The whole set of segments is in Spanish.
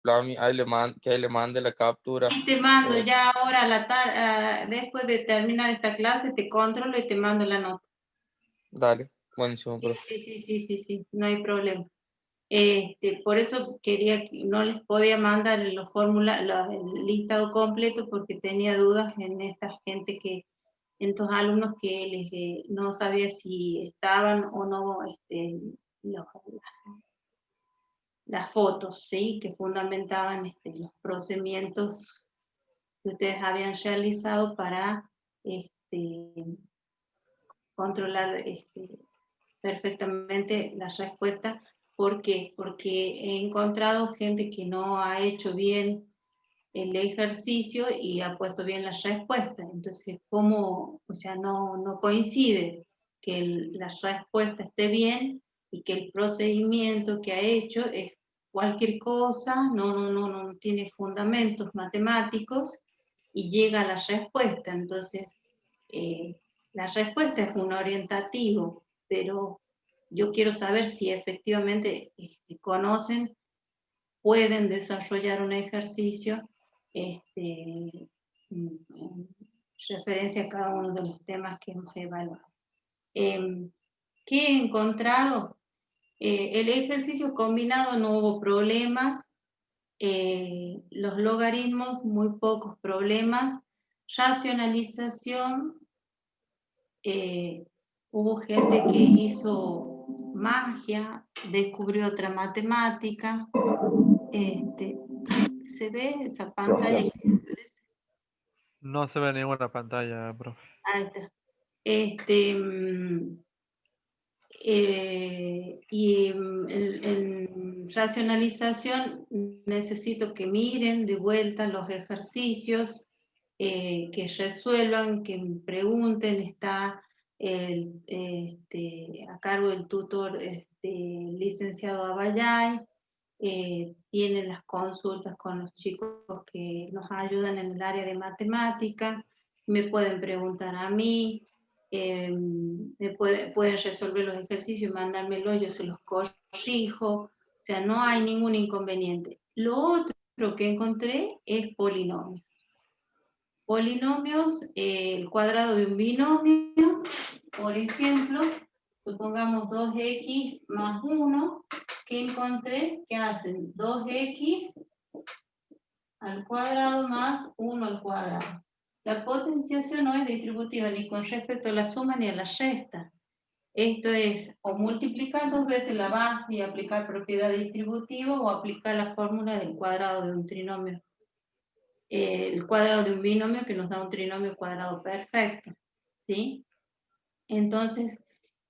que ahí le mande la captura. Y te mando Eh, ya ahora después de terminar esta clase, te controlo y te mando la nota. Dale, buenísimo, Sí, profe. sí, sí, sí, sí, sí, no hay problema. Por eso quería que no les podía mandar los el listado completo porque tenía dudas en esta gente en estos alumnos que no sabía si estaban o no los- las fotos, ¿sí? Que fundamentaban los procedimientos que ustedes habían realizado para este, controlar perfectamente las respuestas. ¿Por qué? Porque he encontrado gente que no ha hecho bien el ejercicio y ha puesto bien las respuestas. Entonces, ¿cómo? O sea, no coincide que la respuesta esté bien y que el procedimiento que ha hecho es cualquier cosa, no tiene fundamentos matemáticos y llega a la respuesta. Entonces, la respuesta es un orientativo, pero yo quiero saber si efectivamente conocen, pueden desarrollar un ejercicio en referencia a cada uno de los temas que hemos evaluado. ¿Qué he encontrado? El ejercicio combinado no hubo problemas, los logaritmos muy pocos problemas, racionalización, hubo gente que hizo magia, descubrió otra matemática. ¿Se ve esa pantalla? No se ve ninguna pantalla, profe. Ahí está. En racionalización necesito que miren de vuelta los ejercicios, que resuelvan, que pregunten. Está a cargo del tutor licenciado Abayay. Tienen las consultas con los chicos que nos ayudan en el área de matemática. Me pueden preguntar a mí. Pueden resolver los ejercicios y mandármelo, yo se los corrijo. O sea, no hay ningún inconveniente. Lo otro que encontré es polinomios. Polinomios, el cuadrado de un binomio, por ejemplo, supongamos 2x más 1, que encontré que hacen 2x al cuadrado más 1 al cuadrado. La potenciación no es distributiva ni con respecto a la suma ni a la resta. Esto es o multiplicar 2 veces la base y aplicar propiedad distributiva o aplicar la fórmula del cuadrado de un trinomio. El cuadrado de un binomio que nos da un trinomio cuadrado perfecto. ¿Sí? Entonces,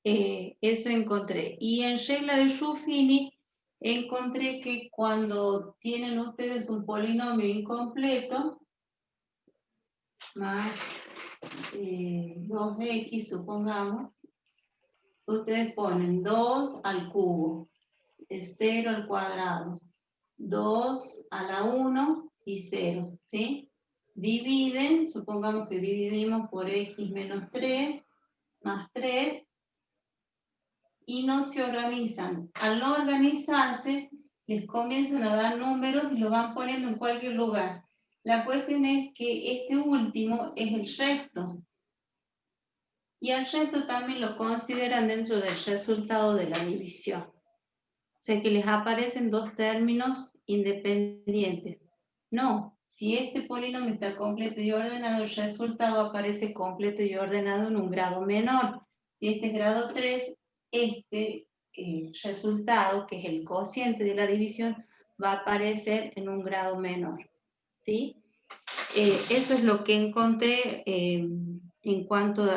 eso encontré. Y en regla de Ruffini encontré que cuando tienen ustedes un polinomio incompleto, más 2x, supongamos, ustedes ponen 2 al cubo, es 0 al cuadrado, 2 a la 1 y 0, ¿sí? Dividen, supongamos que dividimos por x menos 3, más 3, y no se organizan. Al no organizarse, les comienzan a dar números y lo van poniendo en cualquier lugar. La cuestión es que este último es el resto. Y al resto también lo consideran dentro del resultado de la división. O sea que les aparecen dos términos independientes. No, si este polinomio está completo y ordenado, el resultado aparece completo y ordenado en un grado menor. Si este es grado 3, este resultado, que es el cociente de la división, va a aparecer en un grado menor. ¿Sí? Eso es lo que encontré en cuanto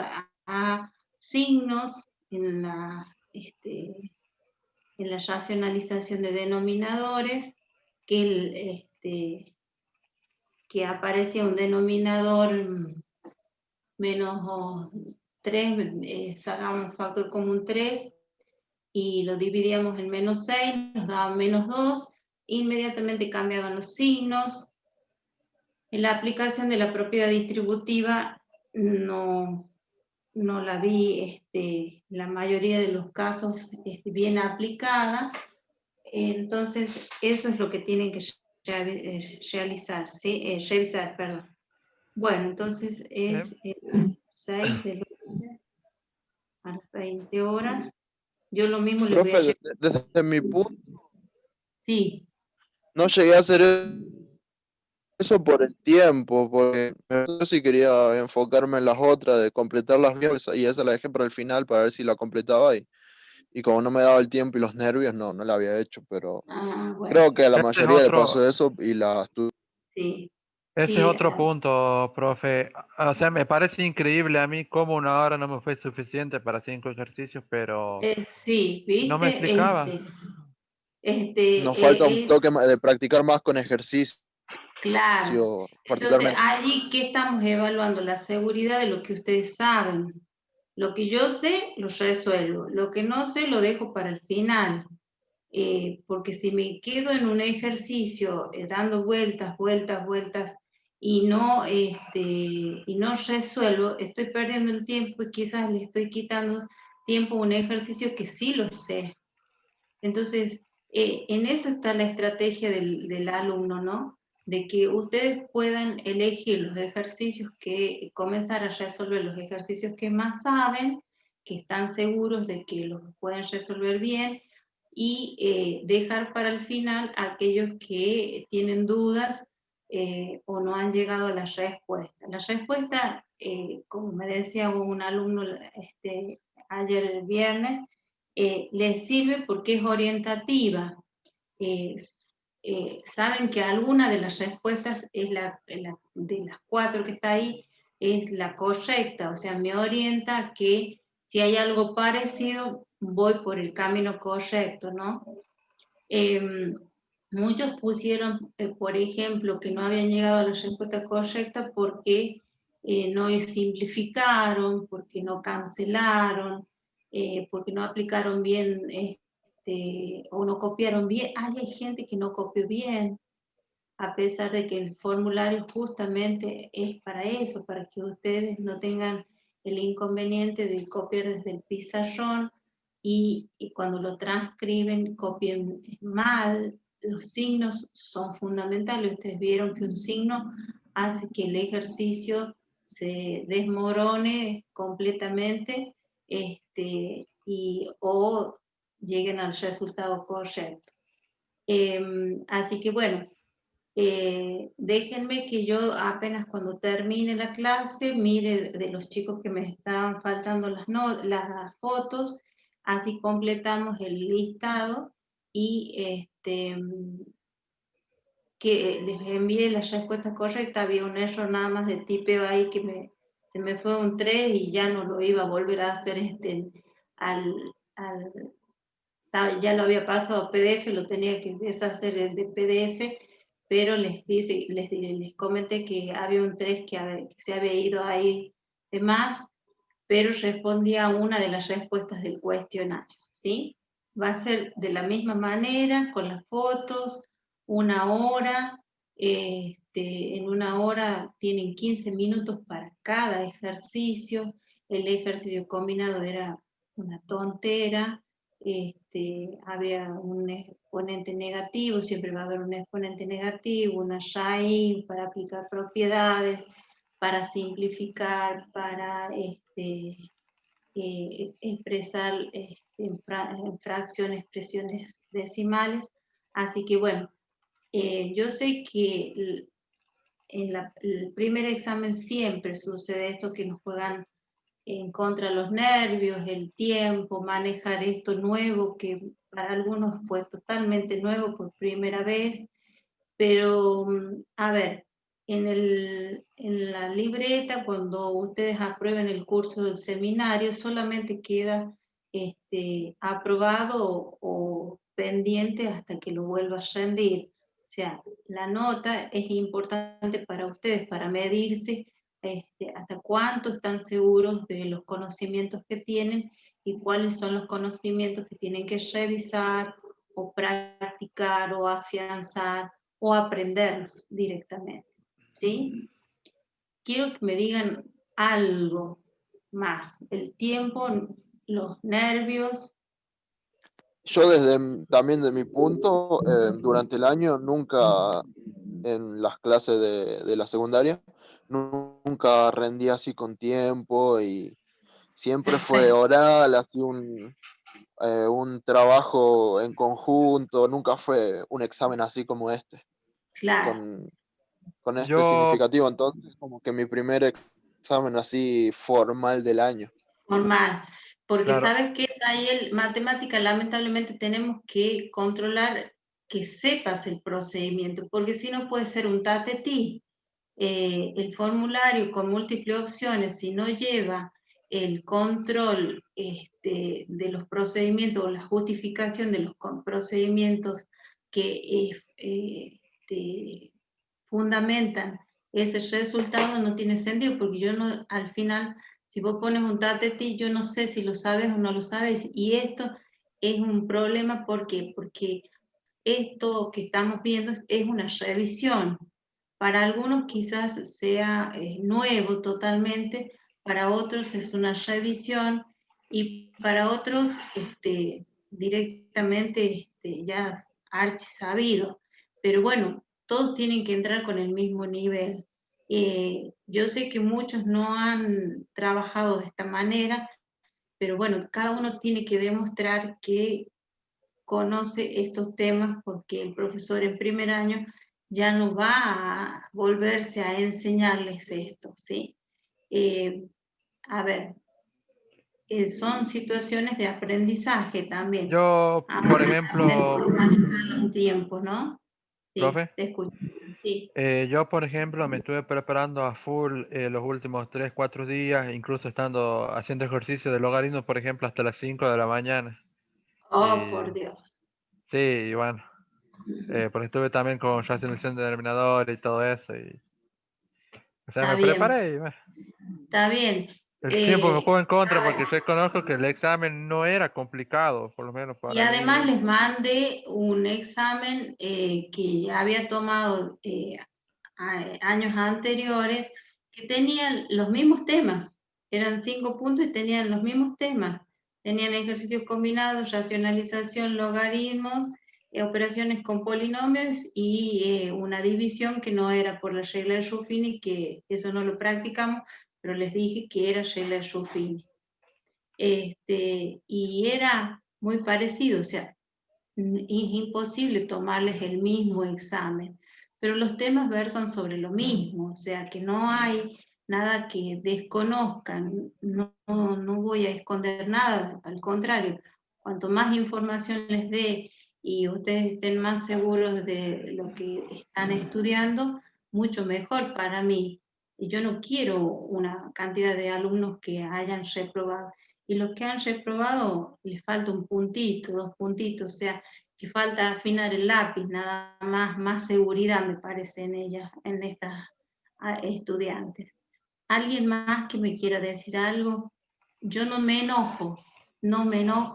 a signos en la racionalización de denominadores, que aparecía un denominador menos 3, sacamos un factor común 3 y lo dividíamos en menos 6, nos daba menos 2, inmediatamente cambiaban los signos. En la aplicación de la propiedad distributiva no la vi la mayoría de los casos bien aplicada. Entonces, eso es lo que tienen que realizar, ¿sí? Revisar, perdón. Bueno, entonces es 6 del 11 a las 20 horas. Yo lo mismo les voy a Profe, llevar. desde mi punto, Sí, no llegué a hacer eso por el tiempo, porque yo sí quería enfocarme en las otras, de completarlas bien, y esa la dejé para el final para ver si la completaba, y como no me daba el tiempo y los nervios, no la había hecho, pero bueno, creo que a la Ese es mayoría le otro, pasó eso y las sí, ese es sí, otro punto, profe. O sea, me parece increíble a mí cómo 1 hora no me fue suficiente para 5 ejercicios, pero sí, no me viste, explicaba. nos falta un es toque de practicar más con ejercicio, claro. Entonces, particularmente. allí, ¿qué estamos evaluando? La seguridad de lo que ustedes saben. Lo que yo sé, lo resuelvo. Lo que no sé, lo dejo para el final. Porque si me quedo en un ejercicio dando vueltas, vueltas, vueltas y no resuelvo, estoy perdiendo el tiempo y quizás le estoy quitando tiempo a un ejercicio que sí lo sé. Entonces, en eso está la estrategia del alumno, ¿no? De que ustedes puedan elegir los ejercicios comenzar a resolver los ejercicios que más saben, que están seguros de que los pueden resolver bien, y dejar para el final aquellos que tienen dudas o no han llegado a la respuesta. La respuesta, como me decía un alumno ayer el viernes, les sirve porque es orientativa. Saben que alguna de las respuestas es de las 4 que está ahí, es la correcta, o sea, me orienta a que si hay algo parecido, voy por el camino correcto, ¿no? Muchos pusieron, por ejemplo, que no habían llegado a la respuesta correcta porque no simplificaron, porque no cancelaron, porque no aplicaron bien o no copiaron bien. Hay gente que no copió bien, a pesar de que el formulario justamente es para eso, para que ustedes no tengan el inconveniente de copiar desde el pizarrón y cuando lo transcriben copien mal. Los signos son fundamentales. Ustedes vieron que un signo hace que el ejercicio se desmorone completamente o lleguen al resultado correcto. Así que bueno, déjenme que yo apenas cuando termine la clase mire de los chicos que me estaban faltando las fotos, así completamos el listado y que les envíe la respuesta correcta. Había un error nada más de tipeo ahí que se me fue un 3 y ya no lo iba a volver a hacer ya lo había pasado a PDF, lo tenía que deshacer de PDF, pero les comenté que había un 3 que se había ido ahí de más, pero respondía a una de las respuestas del cuestionario, ¿sí? Va a ser de la misma manera, con las fotos, 1 hora, en 1 hora tienen 15 minutos para cada ejercicio. El ejercicio combinado era una tontera. Había un exponente negativo, siempre va a haber un exponente negativo, una raíz para aplicar propiedades, para simplificar, para expresar en fracciones, expresiones decimales. Así que bueno, yo sé que en el primer examen siempre sucede esto, que nos juegan en contra los nervios, el tiempo, manejar esto nuevo, que para algunos fue totalmente nuevo por primera vez, pero a ver, en la libreta, cuando ustedes aprueben el curso del seminario, solamente queda aprobado o pendiente hasta que lo vuelva a rendir. O sea, la nota es importante para ustedes, para medirse hasta cuánto están seguros de los conocimientos que tienen y cuáles son los conocimientos que tienen que revisar o practicar o afianzar o aprenderlos directamente, ¿sí? Quiero que me digan algo más. El tiempo, los nervios. Yo también de mi punto, durante el año nunca, en las clases de la secundaria, nunca rendí así con tiempo y siempre fue Perfecto, oral, así un trabajo en conjunto, nunca fue un examen así como este, claro, con, con este Yo, significativo. Entonces, como que mi primer examen así formal del año. normal. Porque claro, sabes que ahí el matemática, lamentablemente tenemos que controlar que sepas el procedimiento, porque si no puede ser un tatetí. El formulario con múltiples opciones, si no lleva el control de los procedimientos o la justificación de los procedimientos que fundamentan ese resultado, no tiene sentido, porque yo no, al final, si vos pones un tatetí, yo no sé si lo sabes o no lo sabes, y esto es un problema, ¿por qué? Porque esto que estamos viendo es una revisión. Para algunos quizás sea nuevo totalmente, para otros es una revisión y para otros directamente ya archisabido. Pero bueno, todos tienen que entrar con el mismo nivel. Yo sé que muchos no han trabajado de esta manera, pero bueno, cada uno tiene que demostrar que conoce estos temas porque el profesor en primer año ya no va a volverse a enseñarles esto, ¿sí? Eh, a ver, son situaciones de aprendizaje también. yo, por Ahora aprenden ejemplo, a manejar los tiempos, ¿no? Sí, profe, te escucho. Sí. yo, por ejemplo, me estuve preparando a full los últimos 3, 4 días, incluso estando haciendo ejercicio de logaritmo, por ejemplo, hasta las 5 de la mañana. Oh, Y por Dios. sí, y bueno, porque estuve también con racionalización de denominadores y todo eso. O sea, Está me bien, preparé y bueno, está bien. el tiempo me jugó en contra A porque ver, reconozco que el examen no era complicado, por lo menos y para además mí. les mandé un examen que ya había tomado años anteriores, que tenían los mismos temas, eran 5 puntos y tenían los mismos temas. Tenían ejercicios combinados, racionalización, logaritmos, operaciones con polinomios y una división que no era por la regla de Ruffini, que eso no lo practicamos, pero les dije que era regla de Ruffini. Y era muy parecido, o sea, es imposible tomarles el mismo examen, pero los temas versan sobre lo mismo, o sea que no hay nada que desconozcan, no voy a esconder nada, al contrario, cuanto más información les dé y ustedes estén más seguros de lo que están estudiando, mucho mejor para mí. Y yo no quiero una cantidad de alumnos que hayan reprobado. Y los que han reprobado les falta un puntito, 2 puntitos, o sea, que falta afinar el lápiz, nada más seguridad me parece en ellas, en estas estudiantes. ¿Alguien más que me quiera decir algo? Yo no me enojo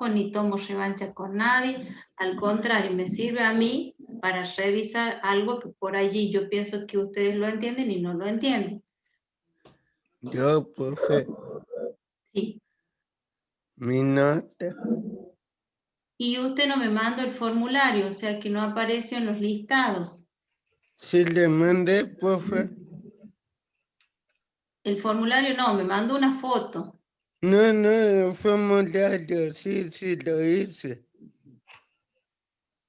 ni tomo revancha con nadie, al contrario, me sirve a mí para revisar algo que por allí yo pienso que ustedes lo entienden y no lo entienden. Yo, profe, Sí. mi nota. Y usted no me mandó el formulario, o sea que no apareció en los listados. Si le mandé, profe. El formulario no, me mandó una foto. No, no, el formulario, sí, lo hice.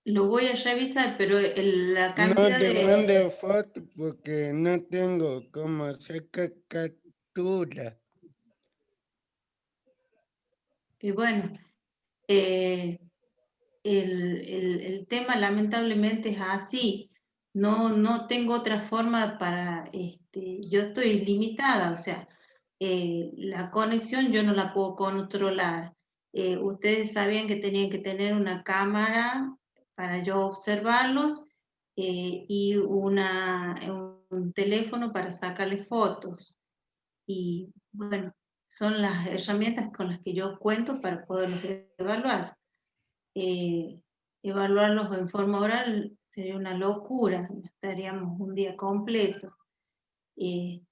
Lo voy a revisar, pero la No cantidad le de... mande foto porque no tengo cómo sacar captura. Y bueno, eh, el tema lamentablemente es así. No tengo otra forma para... yo estoy limitada, o sea, la conexión yo no la puedo controlar. Ustedes sabían que tenían que tener una cámara para yo observarlos y un teléfono para sacarle fotos. Y bueno, son las herramientas con las que yo cuento para poderlos evaluar. Eh, Evaluarlos en forma oral sería una locura, estaríamos un día completo. Y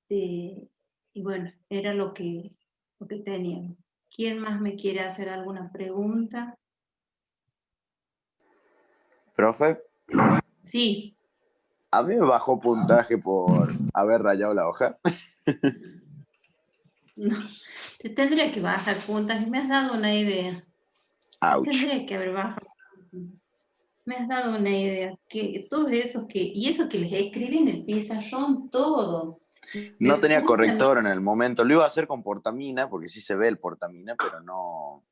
bueno, era lo que teníamos. ¿Quién más me quiere hacer alguna pregunta? Profe, Sí. a mí me bajó puntaje por haber rayado la hoja. No, te tendría que bajar puntas y me has dado una idea. Ouch. Tendría que haber bajado. Me has dado una idea. Que todos esos y eso que les escribí en el pizarrón todo. No tenía puse corrector en el momento. Lo iba a hacer con portamina, porque sí se ve el portamina, pero no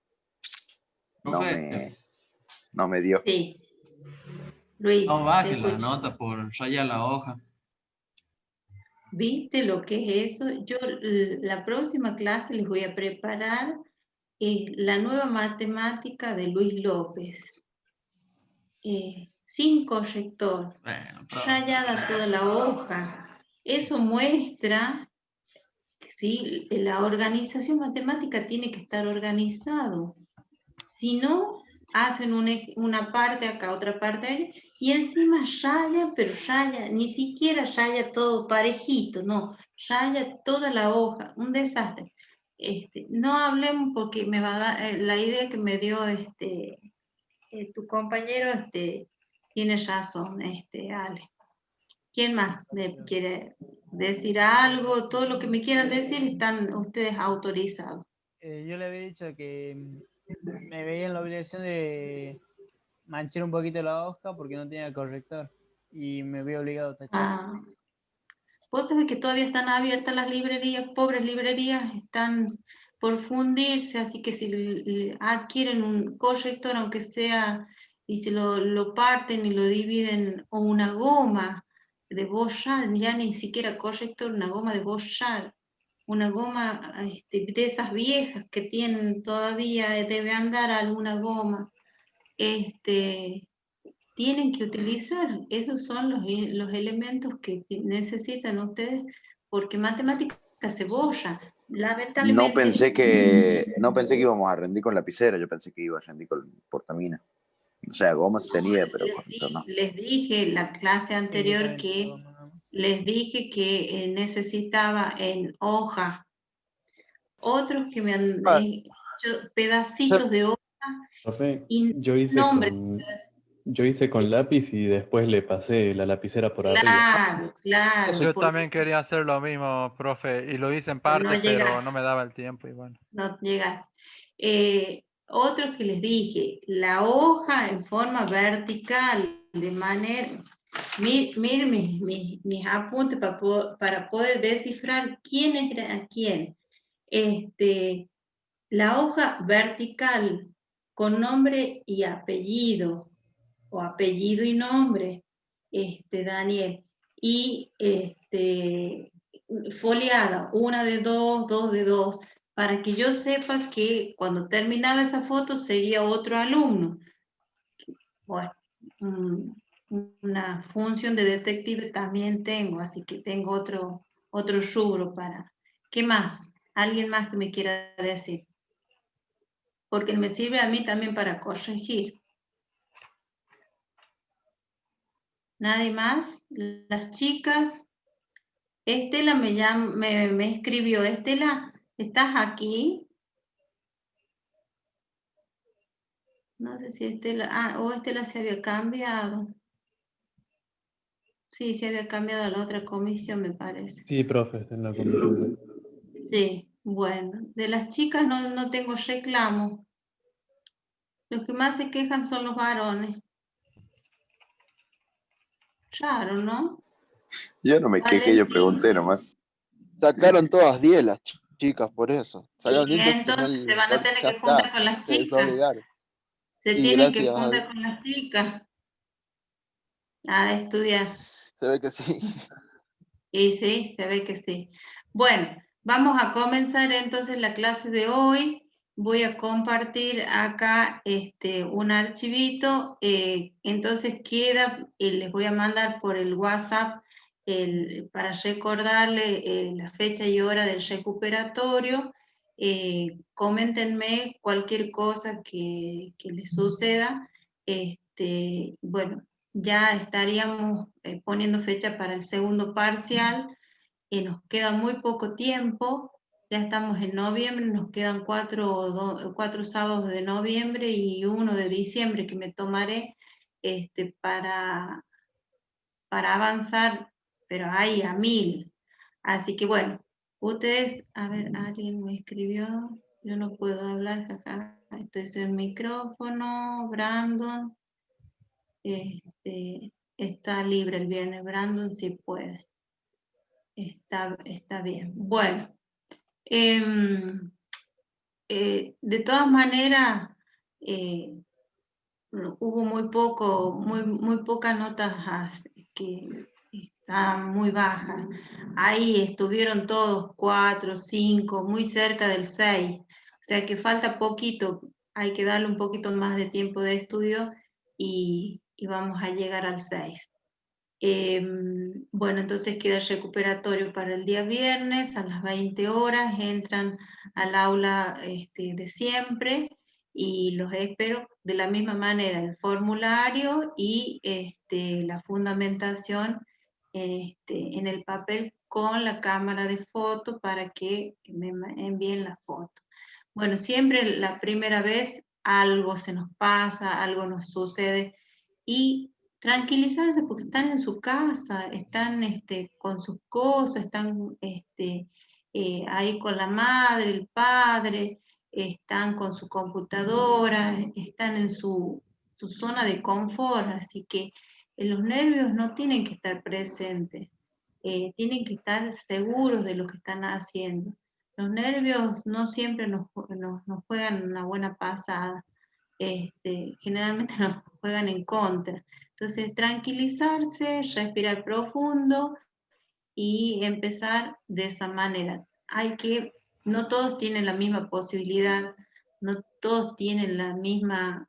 me dio. Sí. Luis, No te baje la escucho. nota por rayar la hoja. ¿Viste lo que es eso? Yo la próxima clase les voy a preparar la nueva matemática de Luis López. Sin corrector, Bueno, profe, rayada toda la hoja. Eso muestra que sí, la organización matemática tiene que estar organizado. Si no, hacen una parte acá, otra parte allá, y encima raya, pero raya, ni siquiera raya todo parejito, no, raya toda la hoja, un desastre. No hablemos porque me va a dar, la idea que me dio tu compañero, tiene razón, Ale. ¿Quién más me quiere decir algo? Todo lo que me quieran decir están ustedes autorizados. Yo le había dicho que me veía en la obligación de manchar un poquito la hoja porque no tenía corrector y me vi obligado a tachar. Ah, vos sabés que todavía están abiertas las librerías, pobres librerías, están por fundirse, así que si adquieren un corrector, aunque sea, y si lo parten y lo dividen, o una goma de borrar, ya ni siquiera corrector, una goma de borrar, una goma de esas viejas que tienen todavía, debe andar alguna goma, tienen que utilizar. Esos son los elementos que necesitan ustedes, porque matemática se borra. Lamentablemente. No pensé que íbamos a rendir con lapicera, yo pensé que iba a rendir con portamina. O sea, gomas tenía, pero corrector no. Les dije la clase anterior que les dije que necesitaba en hoja. Otros que me han hecho pedacitos de hoja Profe, y yo hice con lápiz y después le pasé la lapicera por arriba. Claro, claro. Yo también quería hacer lo mismo, profe, y lo hice en parte, pero no me daba el tiempo y bueno. No llega. Otro que les dije, la hoja en forma vertical, de manera, miren mis apuntes para poder descifrar quién es a quién. La hoja vertical con nombre y apellido, o apellido y nombre, Daniel, y foliada, una de dos de dos, para que yo sepa que cuando terminaba esa foto seguía otro alumno. Bueno, una función de detective también tengo, así que tengo otro rubro para... ¿Qué más? ¿Alguien más que me quiera decir? Porque me sirve a mí también para corregir. ¿Nadie más? Las chicas. Estela me escribió. Estela, ¿estás aquí? No sé si Estela... o Estela se había cambiado. Sí, se había cambiado a la otra comisión, me parece. Sí, profe, está en la comisión. Sí, bueno. De las chicas no tengo reclamo. Los que más se quejan son los varones. Raro, ¿no? Yo no me quejé, yo pregunté nomás. Sacaron todas 10 las chicas por eso. Sacaron Y 10, entonces se van a tener ya que juntar está. con las Se chicas. desobligaron. Se Y tienen que gracias a juntar Dios. con las chicas a estudiar. Se ve que sí. Y sí, se ve que sí. Bueno, vamos a comenzar entonces la clase de hoy. Voy a compartir acá un archivito. Entonces queda, les voy a mandar por el WhatsApp para recordarle la fecha y hora del recuperatorio. Coméntenme cualquier cosa que les suceda. Bueno, ya estaríamos poniendo fecha para el segundo parcial. Nos queda muy poco tiempo, ya estamos en noviembre, nos quedan 4 sábados de noviembre y 1 de diciembre que me tomaré para avanzar, pero ahí a 1000. Así que bueno, ustedes, a ver, alguien me escribió, yo no puedo hablar acá, estoy en el micrófono, Brandon, está libre el viernes, Brandon si puede, está bien. Bueno, de todas maneras, hubo muy pocas notas que están muy bajas. Ahí estuvieron todos 4, 5, muy cerca del 6. O sea que falta poquito, hay que darle un poquito más de tiempo de estudio y vamos a llegar al 6. Bueno, entonces queda el recuperatorio para el día viernes a las 20 horas, entran al aula de siempre y los espero de la misma manera, el formulario y la fundamentación en el papel con la cámara de foto para que me envíen la foto. Bueno, siempre la primera vez algo se nos pasa, algo nos sucede y tranquilizarse porque están en su casa, están con sus cosas, están ahí con la madre, el padre, están con su computadora, están en su zona de confort, así que los nervios no tienen que estar presentes, tienen que estar seguros de lo que están haciendo. Los nervios no siempre nos juegan una buena pasada, generalmente nos juegan en contra. Entonces, tranquilizarse, respirar profundo y empezar de esa manera. No todos tienen la misma posibilidad, no todos tienen la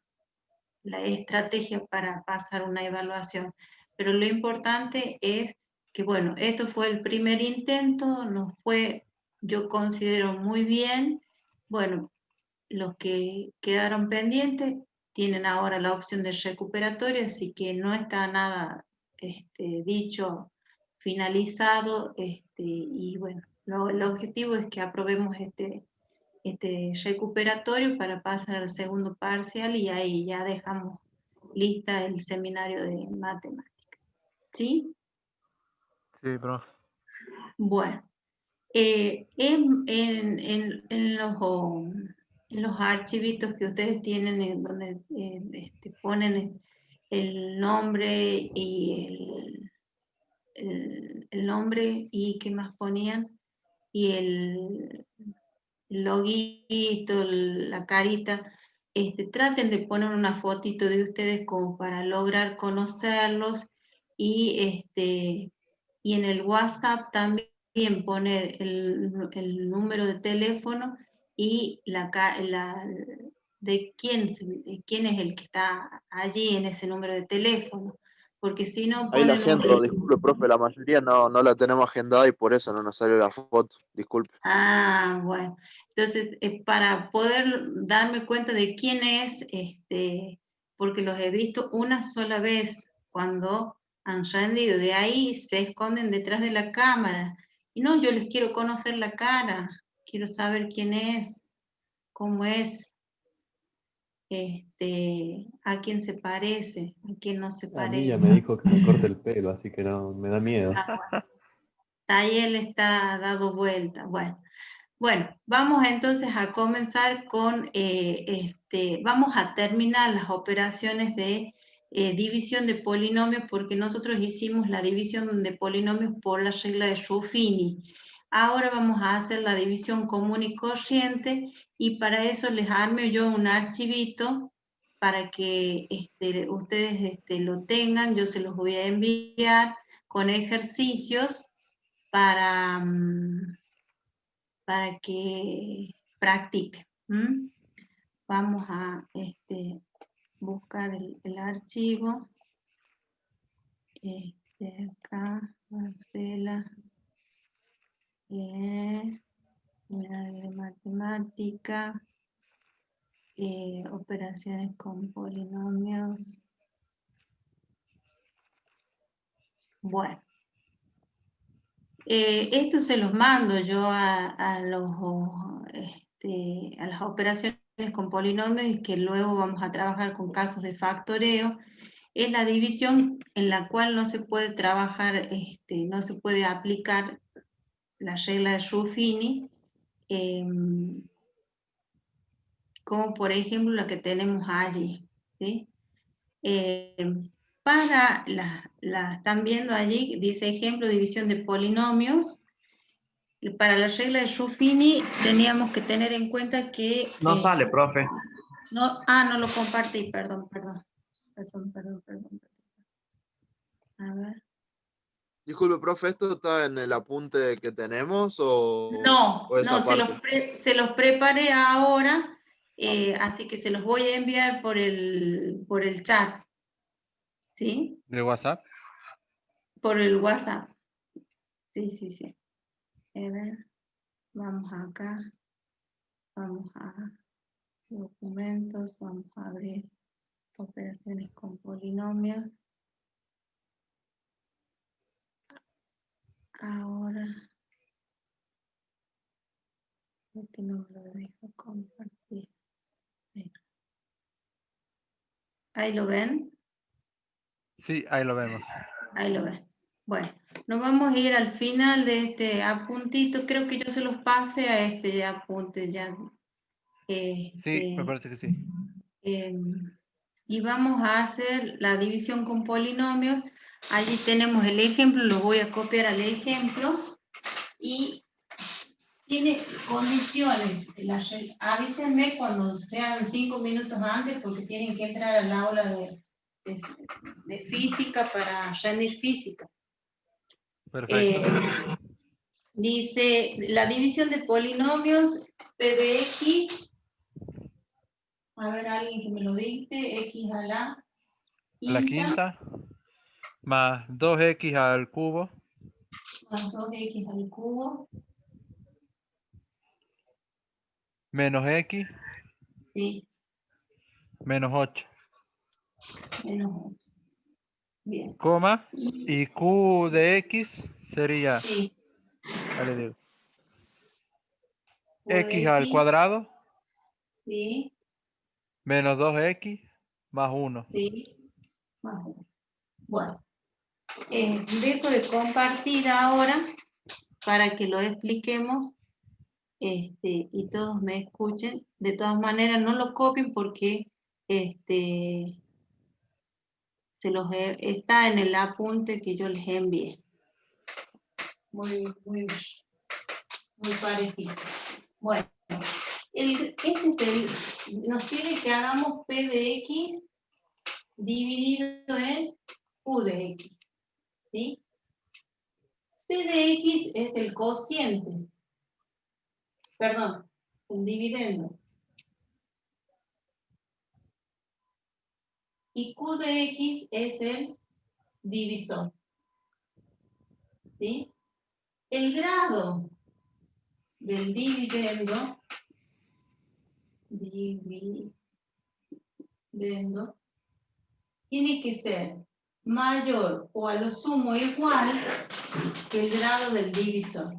estrategia para pasar una evaluación, pero lo importante es que, bueno, esto fue el primer intento, nos fue, yo considero, muy bien. Bueno, los que quedaron pendientes tienen ahora la opción de recuperatorio, así que no está nada dicho, finalizado, y bueno, el objetivo es que aprobemos este recuperatorio para pasar al segundo parcial y ahí ya dejamos lista el seminario de matemáticas. ¿Sí? Sí, profe. Bueno, en los archivitos que ustedes tienen, en donde ponen el nombre y el nombre y qué más ponían, y el loguito, la carita, traten de poner una fotito de ustedes como para lograr conocerlos y en el WhatsApp también poner el número de teléfono y de quién es el que está allí en ese número de teléfono, porque si no Ahí la ponen agendo, disculpe, profe, la mayoría no la tenemos agendada y por eso no nos sale la foto, disculpe. Ah, bueno. Entonces, para poder darme cuenta de quién es, porque los he visto una sola vez cuando han rendido. De ahí se esconden detrás de la cámara. Y no, yo les quiero conocer la cara, quiero saber quién es, cómo es, a quién se parece, a quién no se A mí ya parece. me dijo que me corte el pelo, así que no, me da miedo. Ah, bueno. Ahí él está dado vuelta. Bueno, vamos entonces a comenzar con, vamos a terminar las operaciones de división de polinomios porque nosotros hicimos la división de polinomios por la regla de Ruffini. Ahora vamos a hacer la división común y corriente y para eso les arme yo un archivito para que ustedes lo tengan. Yo se los voy a enviar con ejercicios para que practique. Vamos a buscar el archivo. Acá, Marcela. De matemática. Operaciones con polinomios. Bueno. Esto se los mando yo a las operaciones con polinomios y que luego vamos a trabajar con casos de factoreo es la división en la cual no se puede trabajar, no se puede aplicar la regla de Ruffini, como por ejemplo la que tenemos allí, ¿sí? Para están viendo allí, dice ejemplo, división de polinomios. Y para la regla de Ruffini teníamos que tener en cuenta que... No sale, profe. No, no lo compartí, perdón. A ver. Disculpe, profe, ¿esto está en el apunte que tenemos No, o esa se los preparé ahora, así que se los voy a enviar por el chat. ¿Sí? ¿De WhatsApp? Por el WhatsApp. Sí. A ver, vamos acá. Vamos a documentos, vamos a abrir operaciones con polinomios. Ahora, creo que no lo dejo compartir. ¿Ahí lo ven? Sí, ahí lo vemos. Ahí lo ven. Bueno, nos vamos a ir al final de este apuntito. Creo que yo se los pase a este apunte ya. Sí, me parece que sí. Y vamos a hacer la división con polinomios. Allí tenemos el ejemplo, lo voy a copiar al ejemplo. Y tiene condiciones. Avísenme cuando sean 5 minutos antes porque tienen que entrar al aula de física para rendir física. Perfecto. Dice la división de polinomios P de X. A ver, alguien que me lo dicte. X a la quinta más 2x al cubo más 2x al cubo. menos x Sí, menos 8, menos 8. Bien. coma, y q de x sería, Sí. ahí le digo, Q de x al cuadrado Sí, menos 2x más 1. sí. Más 1. Bueno. Dejo de compartir ahora para que lo expliquemos y todos me escuchen. De todas maneras, no lo copien porque está en el apunte que yo les envié. Muy parecido. Bueno, nos pide que hagamos P de X dividido en Q de X. ¿Sí? P de X es el cociente. Perdón, el dividendo. Y Q de X es el divisor. ¿Sí? El grado del dividendo tiene que ser mayor o a lo sumo igual que el grado del divisor.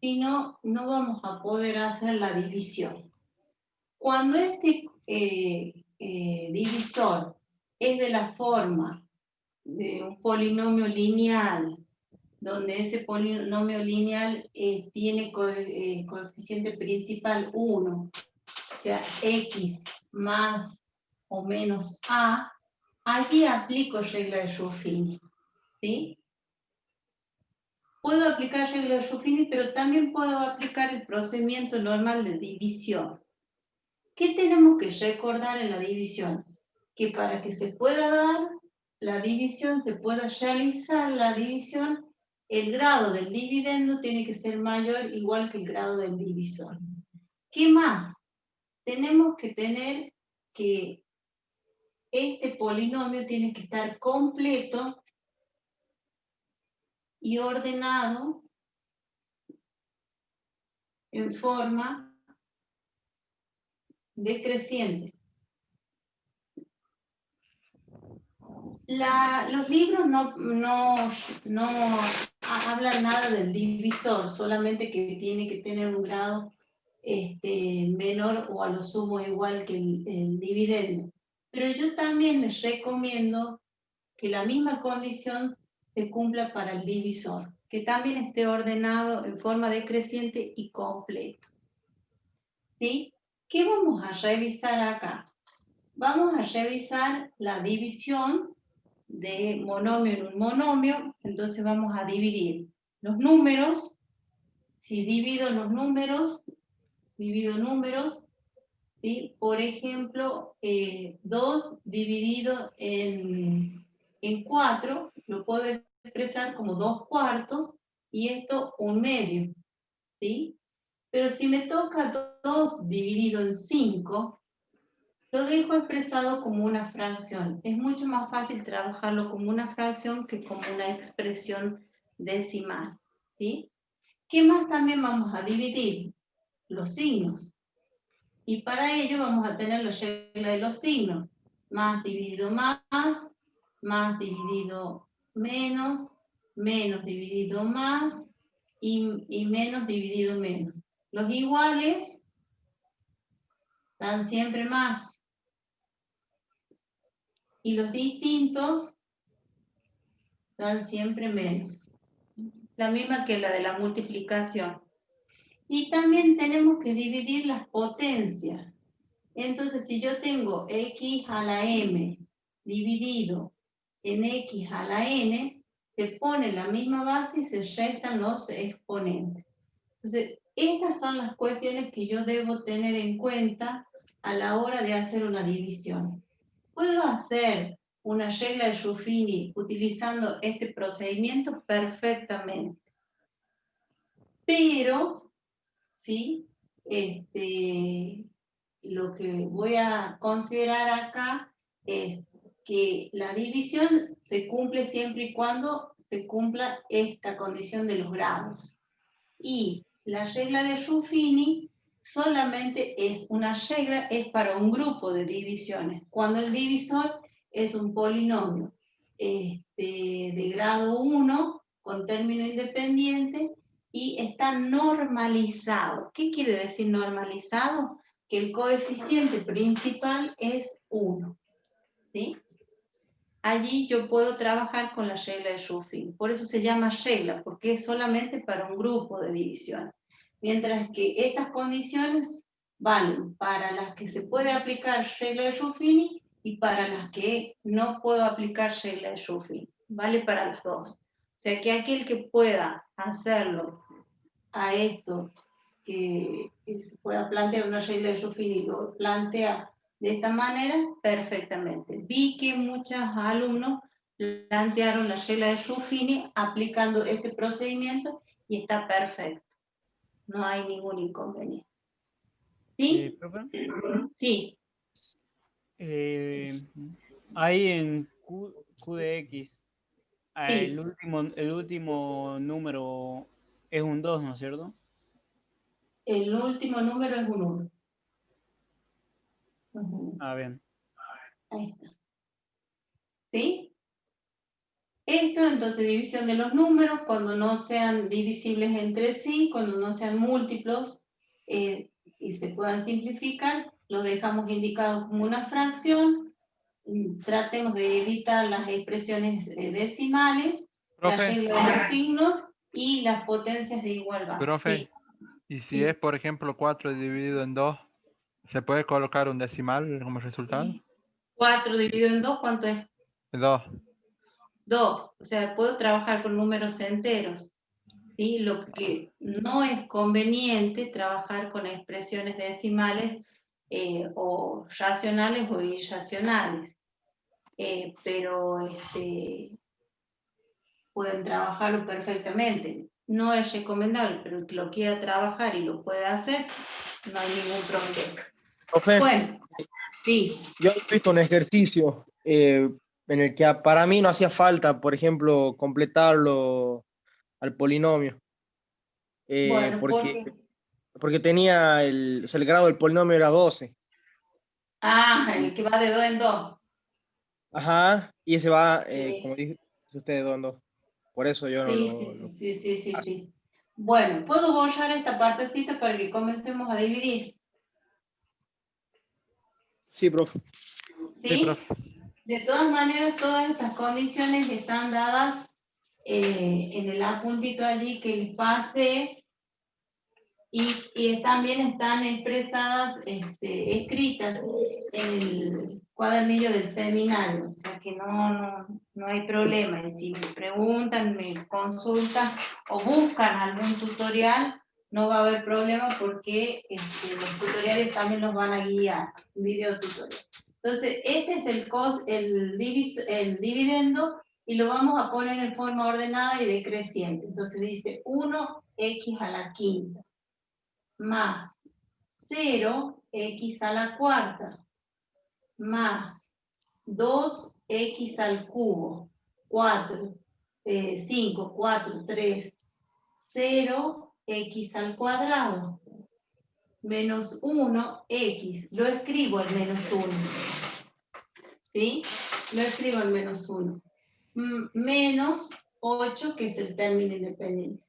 Si no, no vamos a poder hacer la división. Cuando este divisor es de la forma de un polinomio lineal, donde ese polinomio lineal tiene coeficiente principal 1, o sea, x más o menos a, allí aplico regla de Ruffini, ¿sí? Puedo aplicar regla de Ruffini, pero también puedo aplicar el procedimiento normal de división. ¿Qué tenemos que recordar en la división? Que para que se pueda dar la división, se pueda realizar la división, el grado del dividendo tiene que ser mayor igual que el grado del divisor. ¿Qué más? Tenemos que tener que este polinomio tiene que estar completo y ordenado en forma decreciente. Los libros no hablan nada del divisor, solamente que tiene que tener un grado menor o a lo sumo igual que el dividendo. Pero yo también les recomiendo que la misma condición se cumpla para el divisor, que también esté ordenado en forma decreciente y completo. ¿Sí? ¿Qué vamos a revisar acá? Vamos a revisar la división de monomio en un monomio, entonces vamos a dividir los números. Si divido los números, divido números, ¿sí? Por ejemplo, 2 dividido en 4, lo puedo expresar como 2 cuartos, y esto 1/2, ¿sí? Pero si me toca 2 dividido en 5, lo dejo expresado como una fracción. Es mucho más fácil trabajarlo como una fracción que como una expresión decimal, ¿sí? ¿Qué más también vamos a dividir? Los signos. Y para ello vamos a tener la regla de los signos. Más dividido más dividido menos dividido más, y menos dividido menos. Los iguales dan siempre más. Y los distintos dan siempre menos. La misma que la de la multiplicación. Y también tenemos que dividir las potencias. Entonces, si yo tengo x a la m dividido en x a la n, se pone la misma base y se restan los exponentes. Entonces, estas son las cuestiones que yo debo tener en cuenta a la hora de hacer una división. ¿Puedo hacer una regla de Ruffini utilizando este procedimiento? Perfectamente. Pero, ¿sí? Lo que voy a considerar acá es que la división se cumple siempre y cuando se cumpla esta condición de los grados. Y la regla de Ruffini solamente es una regla, es para un grupo de divisiones. Cuando el divisor es un polinomio de grado 1 con término independiente y está normalizado. ¿Qué quiere decir normalizado? Que el coeficiente principal es 1. ¿Sí? Allí yo puedo trabajar con la regla de Ruffini. Por eso se llama regla, porque es solamente para un grupo de división. Mientras que estas condiciones valen para las que se puede aplicar regla de Ruffini y para las que no puedo aplicar regla de Ruffini. Vale para las dos. O sea que aquel que pueda hacerlo a esto, que se pueda plantear una regla de Ruffini, lo plantea de esta manera, perfectamente. Vi que muchos alumnos plantearon la regla de Ruffini aplicando este procedimiento y está perfecto. No hay ningún inconveniente. ¿Sí? ¿Profe? Sí. Ahí en Q de X, Sí. el último número es un 2, ¿no es cierto? El último número es un 1. Ah, bien. Ahí está. ¿Sí? Esto, entonces, división de los números, cuando no sean divisibles entre sí, cuando no sean múltiplos y se puedan simplificar, lo dejamos indicado como una fracción. Tratemos de evitar las expresiones decimales, la Profe, regla de los signos y las potencias de igual base. profe, Sí. y si es, por ejemplo, 4 dividido en 2, ¿se puede colocar un decimal como resultado? 4 dividido en 2, ¿cuánto es? 2. 2. O sea, puedo trabajar con números enteros. ¿Sí? Lo que no es conveniente trabajar con expresiones decimales o racionales o irracionales, pero pueden trabajarlo perfectamente. No es recomendable, pero el que lo quiera trabajar y lo puede hacer, no hay ningún problema. Profe, Bueno, sí. yo he visto un ejercicio en el que para mí no hacía falta, por ejemplo, completarlo al polinomio. Bueno, Porque tenía o sea, el grado del polinomio era 12. El que va de 2 en 2. Ajá, y ese va, Sí. como dice usted, de 2 en 2. Por eso yo no lo... Sí. Bueno, puedo borrar esta partecita para que comencemos a dividir. Sí, profe. Sí, profe. De todas maneras, todas estas condiciones están dadas en el apuntito allí que les pasé y también están expresadas, escritas en el cuadernillo del seminario. O sea que no hay problema. Y si me preguntan, me consultan o buscan algún tutorial, no va a haber problema porque los tutoriales también los van a guiar, video tutorial. Entonces, este es el dividendo y lo vamos a poner en forma ordenada y decreciente. Entonces dice 1x a la quinta más 0x a la cuarta más 2x al cubo, 5, 4, 3, 0x al cuadrado menos 1x, lo escribo al menos 1, ¿sí? Lo escribo al menos 1, menos 8, que es el término independiente.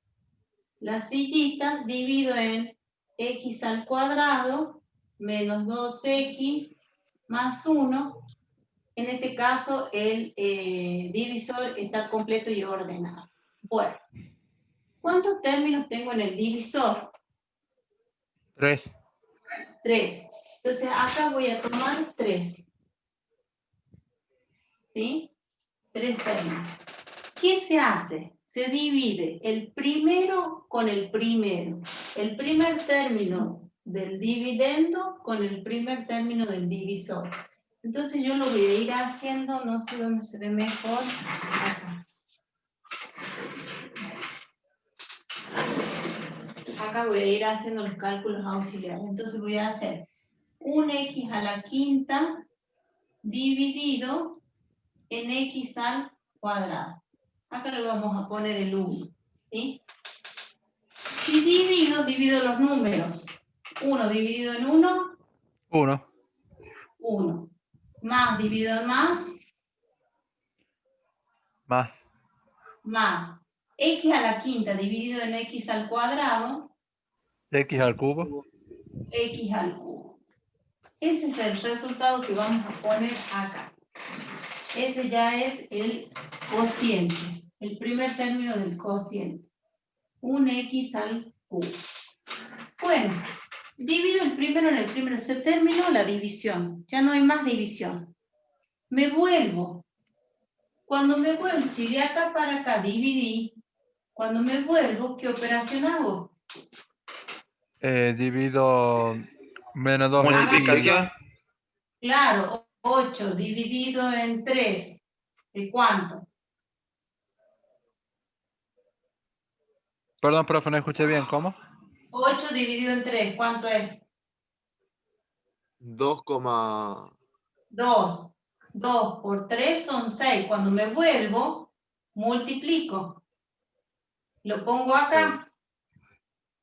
La sillita divido en x al cuadrado menos 2x más 1. En este caso el divisor está completo y ordenado. Bueno, ¿cuántos términos tengo en el divisor? 3. 3. Entonces acá voy a tomar 3. ¿Sí? 3 términos. ¿Qué se hace? Se divide el primero con el primero. El primer término del dividendo con el primer término del divisor. Entonces yo lo voy a ir haciendo, no sé dónde se ve mejor. Acá. Acá voy a ir haciendo los cálculos auxiliares. Entonces voy a hacer 1x a la quinta dividido en x al cuadrado. Acá le vamos a poner el 1, ¿sí? Si divido los números. 1 dividido en 1, 1. 1. Más dividido en más, más. X a la quinta dividido en x al cuadrado, X al cubo. x al cubo. Ese es el resultado que vamos a poner acá. Ese ya es el cociente, el primer término del cociente. Un x al cubo. Bueno, divido el primero en el primero. Se terminó la división. Ya no hay más división. Me vuelvo. Cuando me vuelvo, si de acá para acá dividí, cuando me vuelvo, ¿qué operación hago? Divido menos 2x. Multiplicación. Claro, 8 dividido en 3. ¿De cuánto? Perdón, profe, no escuché bien. ¿Cómo? 8 dividido en 3, ¿cuánto es? 2, 2. 2 por 3 son 6. Cuando me vuelvo, multiplico. Lo pongo acá.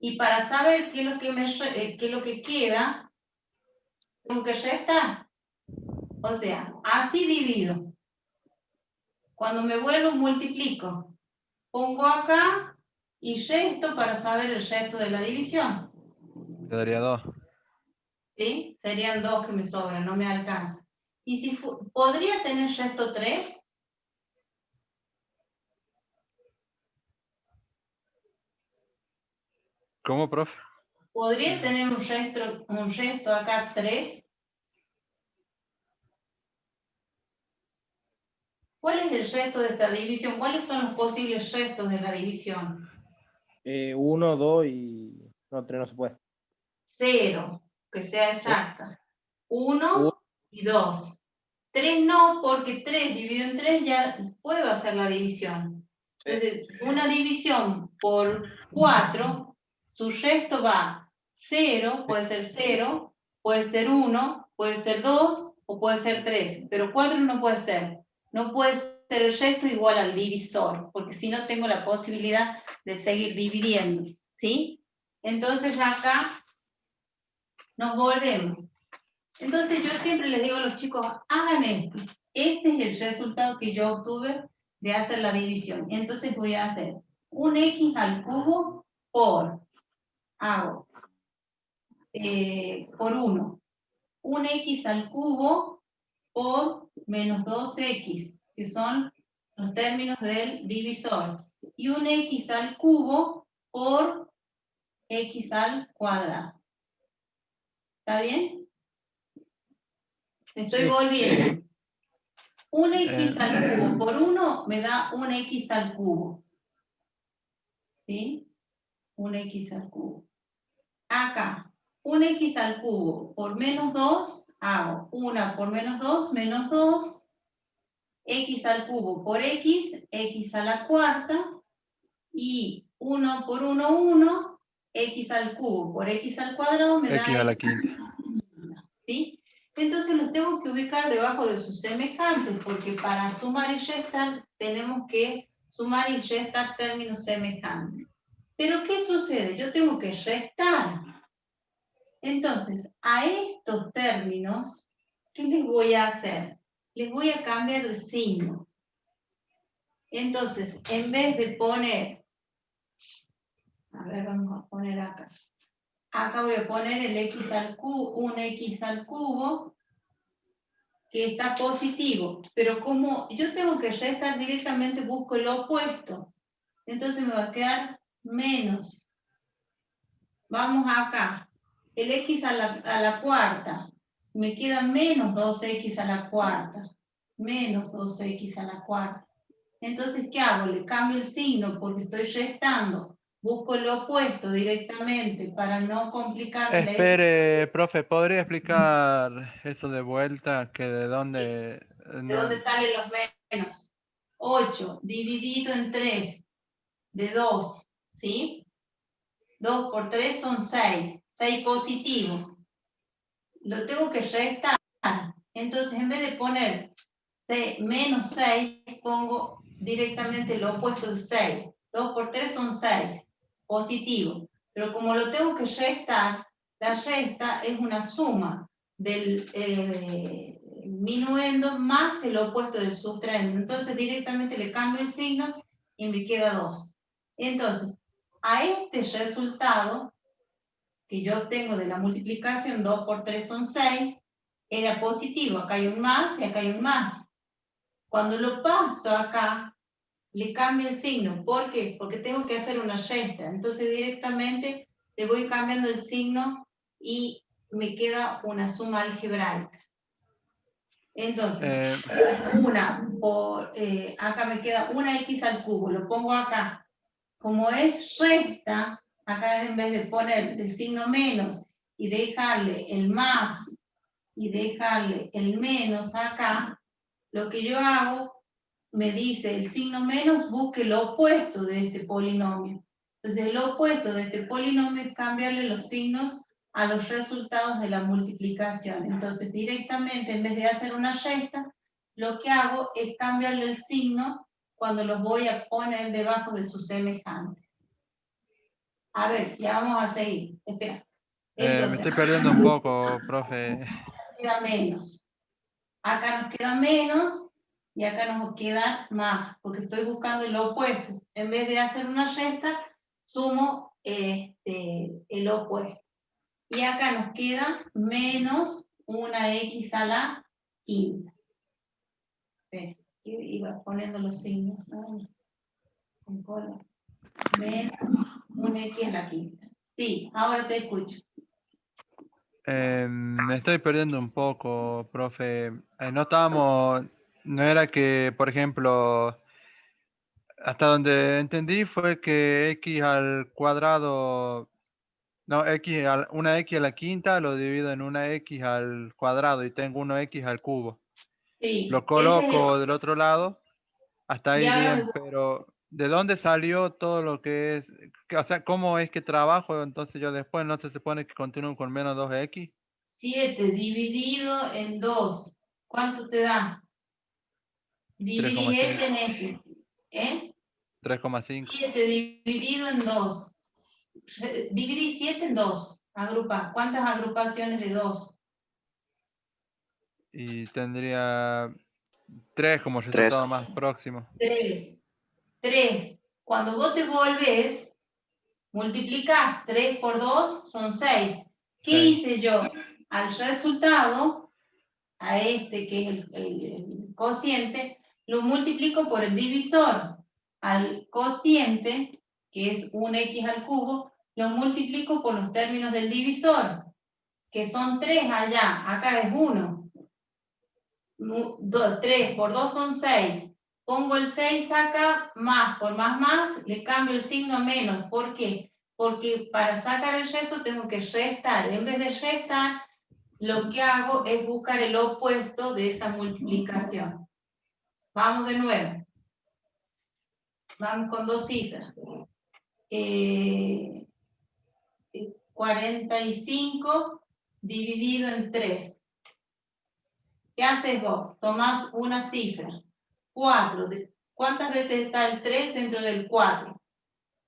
Y para saber qué es lo que, qué es lo que queda, tengo que restar. O sea, así divido. Cuando me vuelvo, multiplico. Pongo acá y resto para saber el resto de la división. Quedaría 2. ¿Sí? Serían 2 que me sobran, no me alcanza. Y si ¿podría tener resto 3? ¿Cómo, profe? ¿Podría tener un resto acá 3? ¿Cuál es el resto de esta división? ¿Cuáles son los posibles restos de la división? 1, 2 y... No, 3 no se puede. 0, que sea exacta. 1 y 2. 3 no, porque 3 dividido en 3 ya puedo hacer la división. Entonces, una división por 4, su resto va 0, puede ser 1, puede ser 2 o puede ser 3, pero 4 no puede ser. No puede ser el resto igual al divisor, porque si no tengo la posibilidad de seguir dividiendo, ¿sí? Entonces acá nos volvemos. Entonces yo siempre les digo a los chicos, hagan esto. Este es el resultado que yo obtuve de hacer la división. Entonces voy a hacer un x al cubo por, hago, por 1. Un x al cubo por menos 2x, que son los términos del divisor. Y un x al cubo por x al cuadrado. ¿Está bien? Me estoy Sí. volviendo. Un x al cubo por 1 me da un x al cubo. ¿Sí? Un x al cubo. Acá, un x al cubo por menos 2, hago 1 por menos 2, menos 2, x al cubo por x, x a la cuarta, y 1 por 1, 1, x al cubo por x al cuadrado me da X a la quinta. ¿Sí? Entonces los tengo que ubicar debajo de sus semejantes, porque para sumar y restar tenemos que sumar y restar términos semejantes. Pero ¿qué sucede? Yo tengo que restar. Entonces, a estos términos, ¿qué les voy a hacer? Les voy a cambiar de signo. Entonces, en vez de poner, a ver, vamos a poner acá. Acá voy a poner el x al cubo, un x al cubo, que está positivo. Pero como yo tengo que restar directamente, busco el opuesto. Entonces me va a quedar menos. Vamos acá. El x a la cuarta. Me queda menos 2x a la cuarta. Menos 2x a la cuarta. Entonces, ¿qué hago? Le cambio el signo porque estoy restando. Busco el opuesto directamente para no complicarme la Espere, profe, ¿podría explicar eso de vuelta? Que de dónde... ¿De dónde salen los menos? 8 dividido en 3 de 2, ¿sí? 2 por 3 son 6. 6 positivo. Lo tengo que restar. Entonces, en vez de poner menos 6, pongo directamente lo opuesto de 6. 2 por 3 son 6. Positivo. Pero como lo tengo que restar, la resta es una suma del minuendo más el opuesto del sustraendo. Entonces, directamente le cambio el signo y me queda 2. Entonces, a este resultado que yo obtengo de la multiplicación, 2 por 3 son 6, era positivo. Acá hay un más y acá hay un más. Cuando lo paso acá, le cambio el signo. ¿Por qué? Porque tengo que hacer una resta. Entonces directamente le voy cambiando el signo y me queda una suma algebraica. Entonces, acá me queda una x al cubo, lo pongo acá. Como es resta, acá en vez de poner el signo menos y dejarle el más y dejarle el menos acá, lo que yo hago, me dice el signo menos, busque lo opuesto de este polinomio. Entonces el opuesto de este polinomio es cambiarle los signos a los resultados de la multiplicación. Entonces directamente, en vez de hacer una resta, lo que hago es cambiarle el signo cuando los voy a poner debajo de su semejante. A ver, ya vamos a seguir. Espera. Entonces, me estoy perdiendo un poco, profe. Queda menos. Acá nos queda menos y acá nos queda más, porque estoy buscando el opuesto. En vez de hacer una resta, sumo el opuesto. Y acá nos queda menos una x a la quinta. Iba poniendo los signos, ¿no? Con cola. Menos una x a la quinta. Sí, ahora te escucho. Me estoy perdiendo un poco, profe. No era que, por ejemplo, hasta donde entendí fue que x al cuadrado, no, una x a la quinta lo divido en una x al cuadrado y tengo una x al cubo. Sí, Lo coloco del otro lado, hasta ahí Y ahora bien, pero ¿de dónde salió todo lo que es? O sea, ¿cómo es que trabajo? Entonces yo después no se supone que continúo con menos 2x. 7 dividido en 2. ¿Cuánto te da? Dividí 3,5. este en este. ¿Eh? 3,5. 7 dividido en 2. Dividí 7 en 2. Agrupa. ¿Cuántas agrupaciones de 2? Y tendría 3 como 3. resultado más próximo. 3. 3. Cuando vos te volvés, Multiplicás 3 por 2, son 6. ¿Qué 6. hice yo? Al resultado, a este que es el cociente, lo multiplico por el divisor. Al cociente, que es 1x al cubo, lo multiplico por los términos del divisor, que son 3 allá, acá es 1. 3 por 2 son 6. Pongo el 6 acá, más por más, le cambio el signo a menos. ¿Por qué? Porque para sacar el resto tengo que restar. En vez de restar, lo que hago es buscar el opuesto de esa multiplicación. Vamos de nuevo. Vamos con dos cifras. 45 dividido en 3. ¿Qué haces vos? Tomás una cifra. 4. ¿Cuántas veces está el 3 dentro del 4?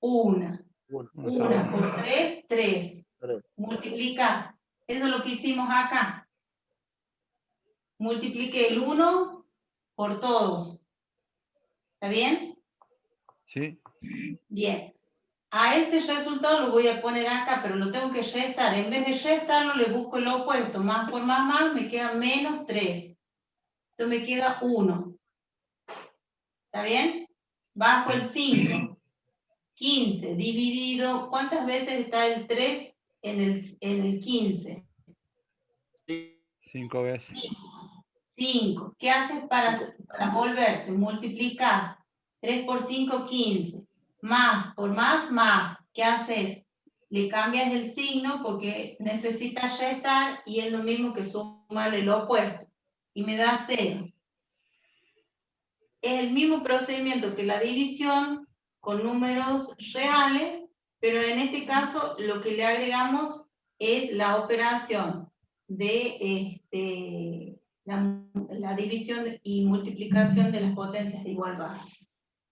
Una. Una por 3, 3. Multiplicás. Eso es lo que hicimos acá. Multipliqué el 1 por todos. ¿Está bien? Sí. Bien. A ese resultado lo voy a poner acá, pero lo tengo que restar. En vez de restarlo, le busco el opuesto. Más por más, me queda menos 3. Entonces me queda 1. ¿Está bien? Bajo el 5. 15 dividido. ¿Cuántas veces está el 3 en el 15? 5 veces. 5. ¿Qué haces para volverte? Multiplicas 3 por 5, 15. Más por más. ¿Qué haces? Le cambias el signo porque necesitas restar y es lo mismo que sumar el opuesto. Y me da 0. Es el mismo procedimiento que la división con números reales, pero en este caso lo que le agregamos es la operación de la división y multiplicación de las potencias de igual base.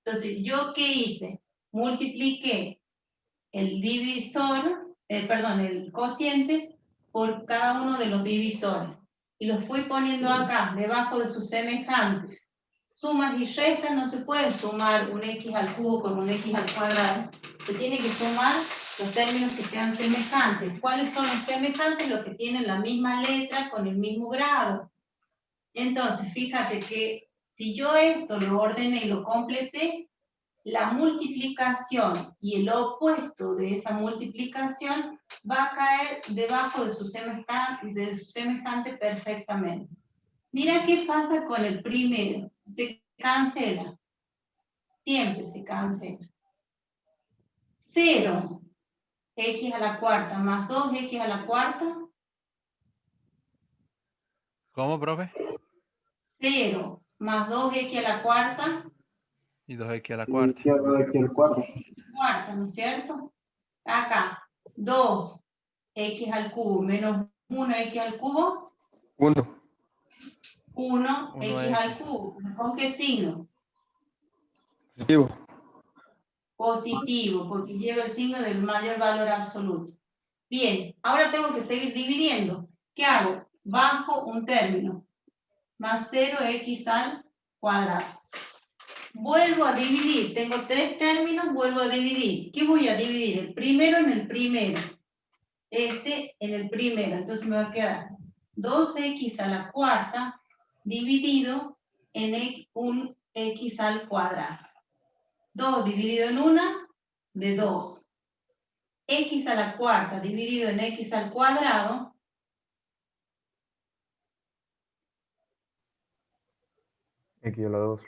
Entonces, ¿yo qué hice? Multipliqué el divisor, el cociente por cada uno de los divisores y los fui poniendo acá, debajo de sus semejantes. Sumas y restas, no se puede sumar un x al cubo con un x al cuadrado. Se tiene que sumar los términos que sean semejantes. ¿Cuáles son los semejantes? Los que tienen la misma letra con el mismo grado. Entonces, fíjate que si yo esto lo ordené y lo completé, la multiplicación y el opuesto de esa multiplicación va a caer debajo de su semejante perfectamente. Mira qué pasa con el primero. Se cancela. Siempre se cancela. 0, x a la cuarta más 2x a la cuarta. ¿Cómo, profe? 0 más 2x a la cuarta. Y 2x a la cuarta. Cuarta, ¿no es cierto? Acá, 2x al cubo menos 1x al cubo. 1. 1x al cubo. ¿Con qué signo? Positivo. Positivo, porque lleva el signo del mayor valor absoluto. Bien, ahora tengo que seguir dividiendo. ¿Qué hago? Bajo un término. Más 0x al cuadrado. Vuelvo a dividir. Tengo 3 términos, vuelvo a dividir. ¿Qué voy a dividir? El primero en el primero. Este en el primero. Entonces me va a quedar 2x a la cuarta dividido en un x al cuadrado. 2 dividido en 1, de 2. X a la cuarta dividido en x al cuadrado. X a la 2.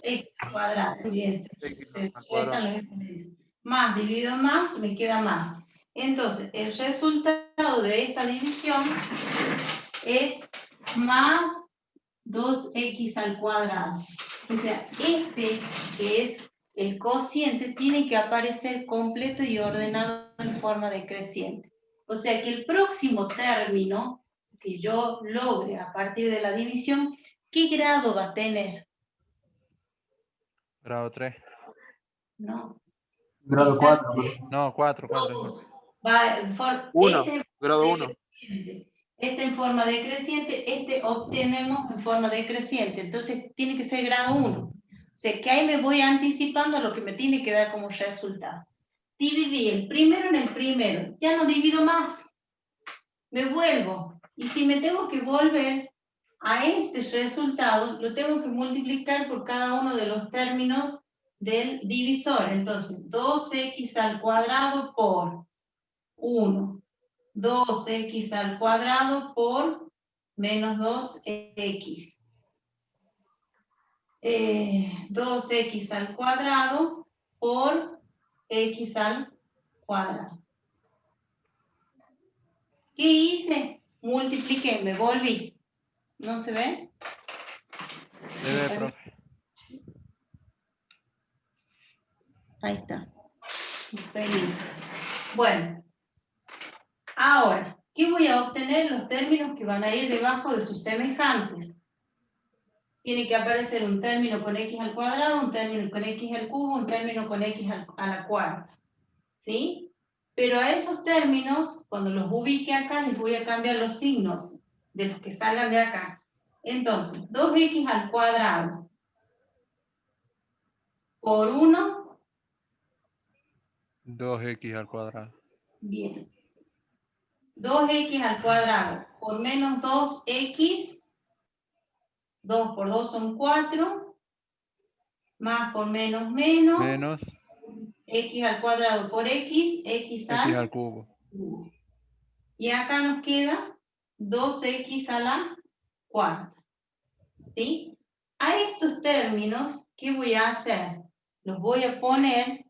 X al cuadrado, bien. Más dividido en más, me queda más. Entonces, el resultado de esta división es más 2x al cuadrado. O sea, este que es el cociente tiene que aparecer completo y ordenado en forma decreciente. O sea que el próximo término que yo logre a partir de la división, ¿qué grado va a tener? Grado 3. No. Grado 4. No, 4. Grado 1. Este en forma decreciente, este obtenemos en forma decreciente. Entonces tiene que ser grado 1. O sea que ahí me voy anticipando a lo que me tiene que dar como resultado. dividí el primero en el primero, ya no divido más, me vuelvo, y si me tengo que volver a este resultado, lo tengo que multiplicar por cada uno de los términos del divisor. Entonces, 2x al cuadrado por 1, 2x al cuadrado por menos 2x. 2x al cuadrado por x al cuadrado. ¿Qué hice? Multipliqué, me volví. ¿No se ve? Se ve, profe. Ahí está. Bueno, ahora, ¿qué voy a obtener? Los términos que van a ir debajo de sus semejantes. Tiene que aparecer un término con x al cuadrado, un término con x al cubo, un término con x a la cuarta. ¿Sí? Pero a esos términos, cuando los ubique acá, les voy a cambiar los signos de los que salgan de acá. Entonces, 2x al cuadrado por 1. 2x al cuadrado. Bien. 2x al cuadrado por menos 2x. 2 por 2 son 4. Más por menos menos. Menos X al cuadrado por x, x al cubo. cubo. Y acá nos queda 2x a la cuarta. ¿Sí? A estos términos, ¿qué voy a hacer? Los voy a poner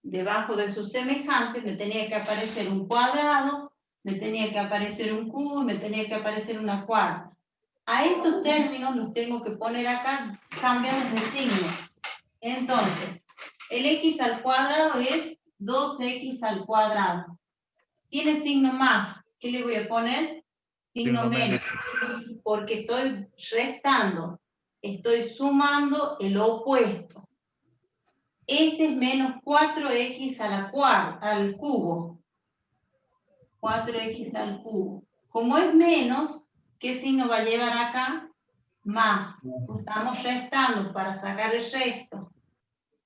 debajo de sus semejantes. Me tenía que aparecer un cuadrado, me tenía que aparecer un cubo y me tenía que aparecer una cuarta. A estos términos los tengo que poner acá cambiados de signo. Entonces, el x al cuadrado es 2x al cuadrado. Tiene signo más. ¿Qué le voy a poner? Signo menos. Porque estoy restando. Estoy sumando el opuesto. Este es menos 4x a la cuarta, al cubo. 4x al cubo. Como es menos, ¿qué signo va a llevar acá? Más. Estamos restando para sacar el resto.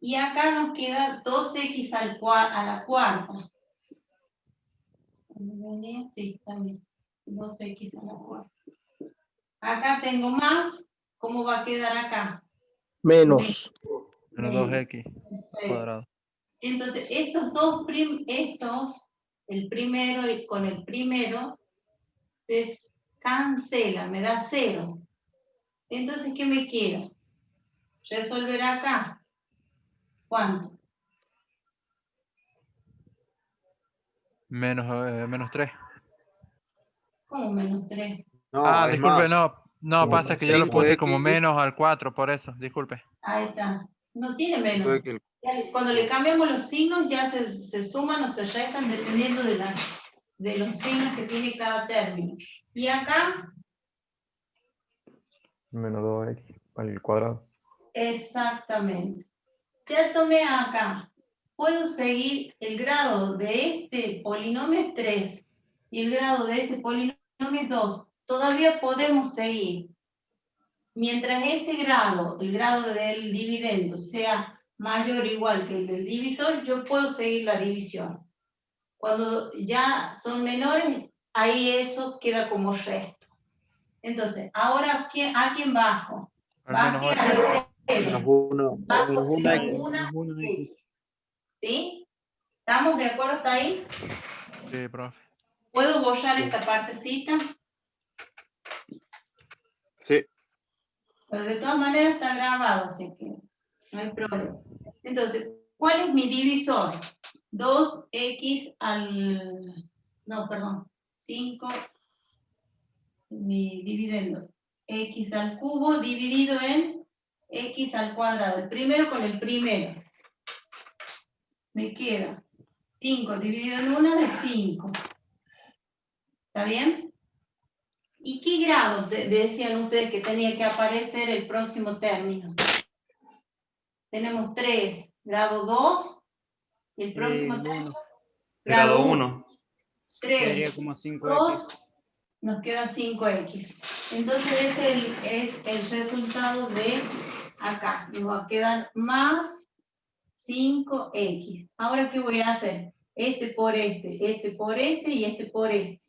Y acá nos queda 2x a la cuarta. Sí, está bien. 2x a la cuarta. Acá tengo más. ¿Cómo va a quedar acá? Menos. Menos 2x cuadrado. Entonces, el primero y con el primero, se cancela, me da 0. Entonces, ¿qué me queda? Resolver acá. ¿Cuánto? Menos 3. ¿Cómo menos 3? No, es disculpe, más. no, pasa que yo lo puse como 5x. menos al 4, por eso, disculpe. Ahí está. No tiene menos. Cuando le cambiamos los signos ya se suman o se restan dependiendo de los signos que tiene cada término. Y acá, Menos 2x al cuadrado. exactamente. Ya tomé acá. Puedo seguir el grado de este polinomio es 3 y el grado de este polinomio es 2. Todavía podemos seguir. Mientras este grado, el grado del dividendo, sea mayor o igual que el del divisor, yo puedo seguir la división. Cuando ya son menores, ahí eso queda como resto. Entonces, ahora, ¿a quién bajo? Bajé a 0. Menos 1. Bajo Menos una 1x. X. ¿Sí? ¿Estamos de acuerdo hasta ahí? Sí, profe. ¿Puedo borrar esta partecita? Sí. Pero de todas maneras está grabado, así que no hay problema. Entonces, ¿cuál es mi divisor? 2x al... No, perdón. 5. Mi dividendo. X al cubo dividido en x al cuadrado. El primero con el primero. Me queda 5 dividido en 1 de 5. ¿Está bien? ¿Y qué grado decían ustedes que tenía que aparecer el próximo término? Tenemos 3, grado 2, y el próximo término, grado 1. 3, Quedaría como 5x. 2, nos queda 5x. Entonces es el resultado de acá. Nos va a quedar más 5x. Ahora, ¿qué voy a hacer? Este por este por este y este por este.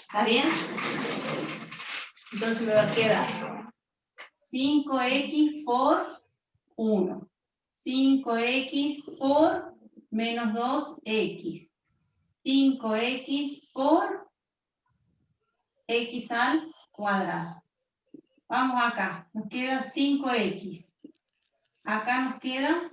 ¿Está bien? Entonces me va a quedar 5x por 1. 5x por menos 2x. 5x por x al cuadrado. Vamos acá, nos queda 5x. Acá nos queda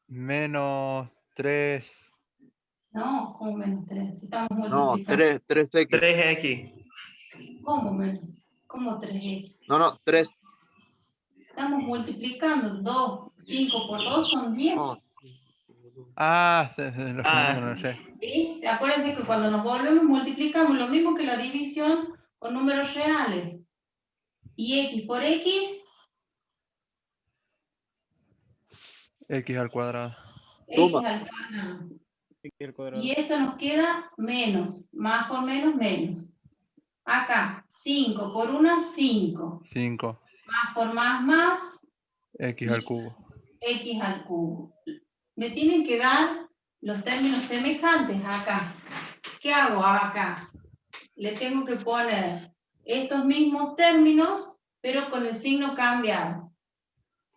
Menos 3. no, ¿cómo menos 3? Estamos No, multiplicando. 3x. 3x. ¿Cómo menos? ¿Cómo 3x? No, 3. Estamos multiplicando 2. 5 por 2 son 10. Ah, lo Ah. no sé. ¿Sí? Acuérdense que cuando nos volvemos multiplicamos lo mismo que la división con números reales. Y x por x, X al cuadrado. Suma. x al cuadrado. X al cuadrado. Y esto nos queda menos. Más por menos, menos. Acá, 5 por 1, 5. 5. Más por más, X al cubo. x al cubo. Me tienen que dar los términos semejantes acá. ¿Qué hago acá? Le tengo que poner estos mismos términos, pero con el signo cambiado.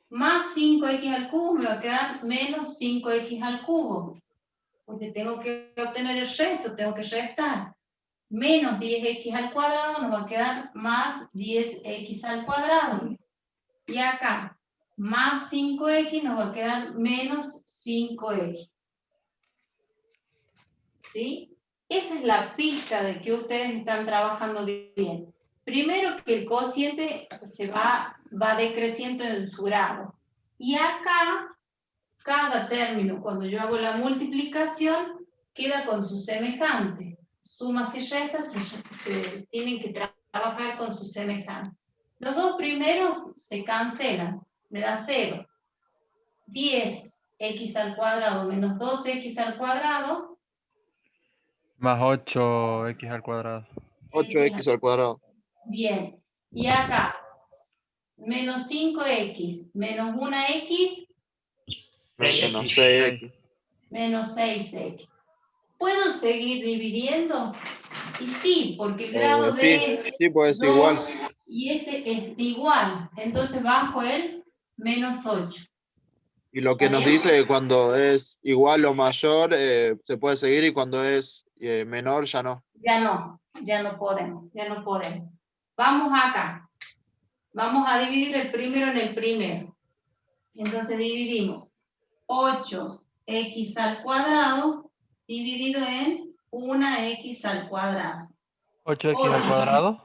Más 5x al cubo me va a quedar menos 5x al cubo. Porque tengo que obtener el resto, tengo que restar. Menos 10x al cuadrado nos va a quedar más 10x al cuadrado. Y acá, más 5x nos va a quedar menos 5x. ¿Sí? Esa es la pista de que ustedes están trabajando bien. Primero que el cociente se va decreciendo en su grado. Y acá, cada término, cuando yo hago la multiplicación, queda con su semejante. Sumas y restas se tienen que trabajar con su semejante. Los dos primeros se cancelan, me da 0. 10x al cuadrado menos 2x al cuadrado. Más 8x al cuadrado. 8x al cuadrado. Bien. Y acá, menos 5x menos 1x Menos 6x. menos 6x. ¿Puedo seguir dividiendo? Y sí, porque el grado de Sí, pues 2 igual. y este es igual. Entonces bajo el menos 8. Y lo que nos dice que cuando es igual o mayor se puede seguir y cuando es menor ya no. Ya no podemos. Vamos acá. Vamos a dividir el primero en el primero. Entonces dividimos 8x al cuadrado dividido en 1x al cuadrado. 8x al cuadrado.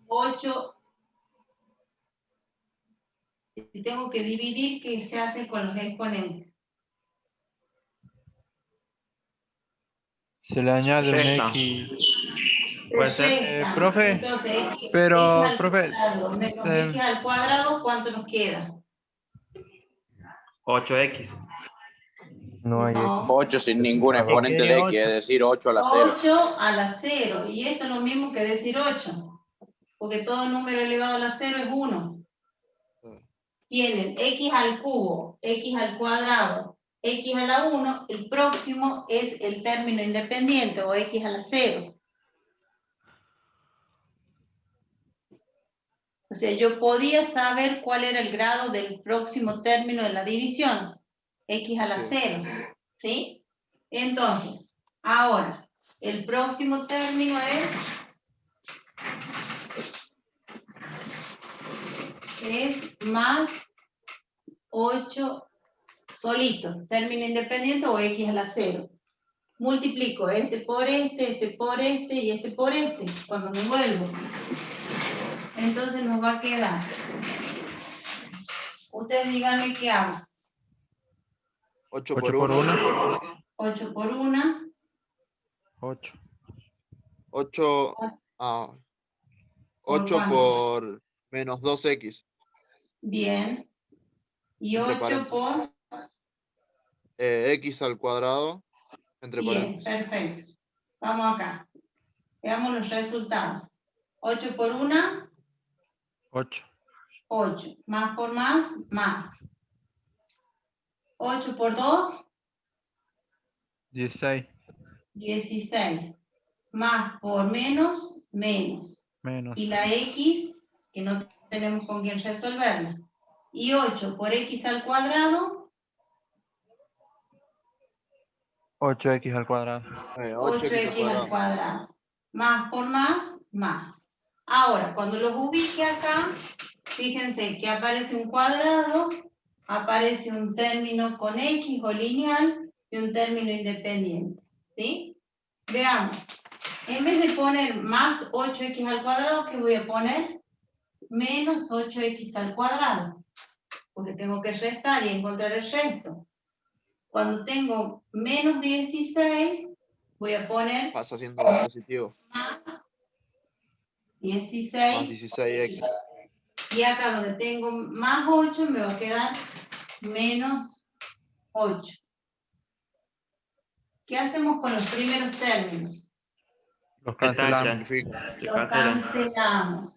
8. Si tengo que dividir, ¿qué se hace con los exponentes? Se le añade un Resta. X. Puede ser. Resta. Profe, Entonces, pero, x al profe, cuadrado menos x al cuadrado, ¿cuánto nos queda? 8x. No hay No. X. 8 sin ningún exponente de X, es decir, 8 a la 0. 8 a la 0. Y esto es lo mismo que decir 8. Porque todo número elevado a la 0 es 1. Tienen x al cubo, x al cuadrado, x a la 1. El próximo es el término independiente o x a la 0. O sea, yo podía saber cuál era el grado del próximo término de la división. X a la 0. ¿Sí? Entonces, ahora, el próximo término es más 8 solito, término independiente o x a la 0. Multiplico este por este y este por este, cuando me vuelvo. Entonces nos va a quedar. Ustedes díganme qué hago. 8 8 por por 1. 1. 8 por 1. 8. 8. ¿Por 8 cuánto? por menos 2x. Bien. Y Entre 8 paréntesis. por... X al cuadrado. Entre Bien, paréntesis. perfecto. Vamos acá. Veamos los resultados. 8 por 1. 8. 8. Más por más, más. 8 por 2, 16. 16. Más por menos, menos. Menos. Y la x, que no tenemos con quién resolverla. Y 8 por x al cuadrado, 8x al cuadrado. 8x al cuadrado. Más por más, más. Ahora, cuando los ubique acá, fíjense que aparece un cuadrado, aparece un término con x o lineal y un término independiente. ¿Sí? Veamos. En vez de poner más 8x al cuadrado, ¿qué voy a poner? Menos 8x al cuadrado. Porque tengo que restar y encontrar el resto. Cuando tengo menos 16, voy a poner Pasa siendo positivo. más Más 16. 16x. Y acá donde tengo más 8, me va a quedar menos 8. ¿Qué hacemos con los primeros términos? Los Detallan. cancelamos. Se Los cancelan. cancelamos.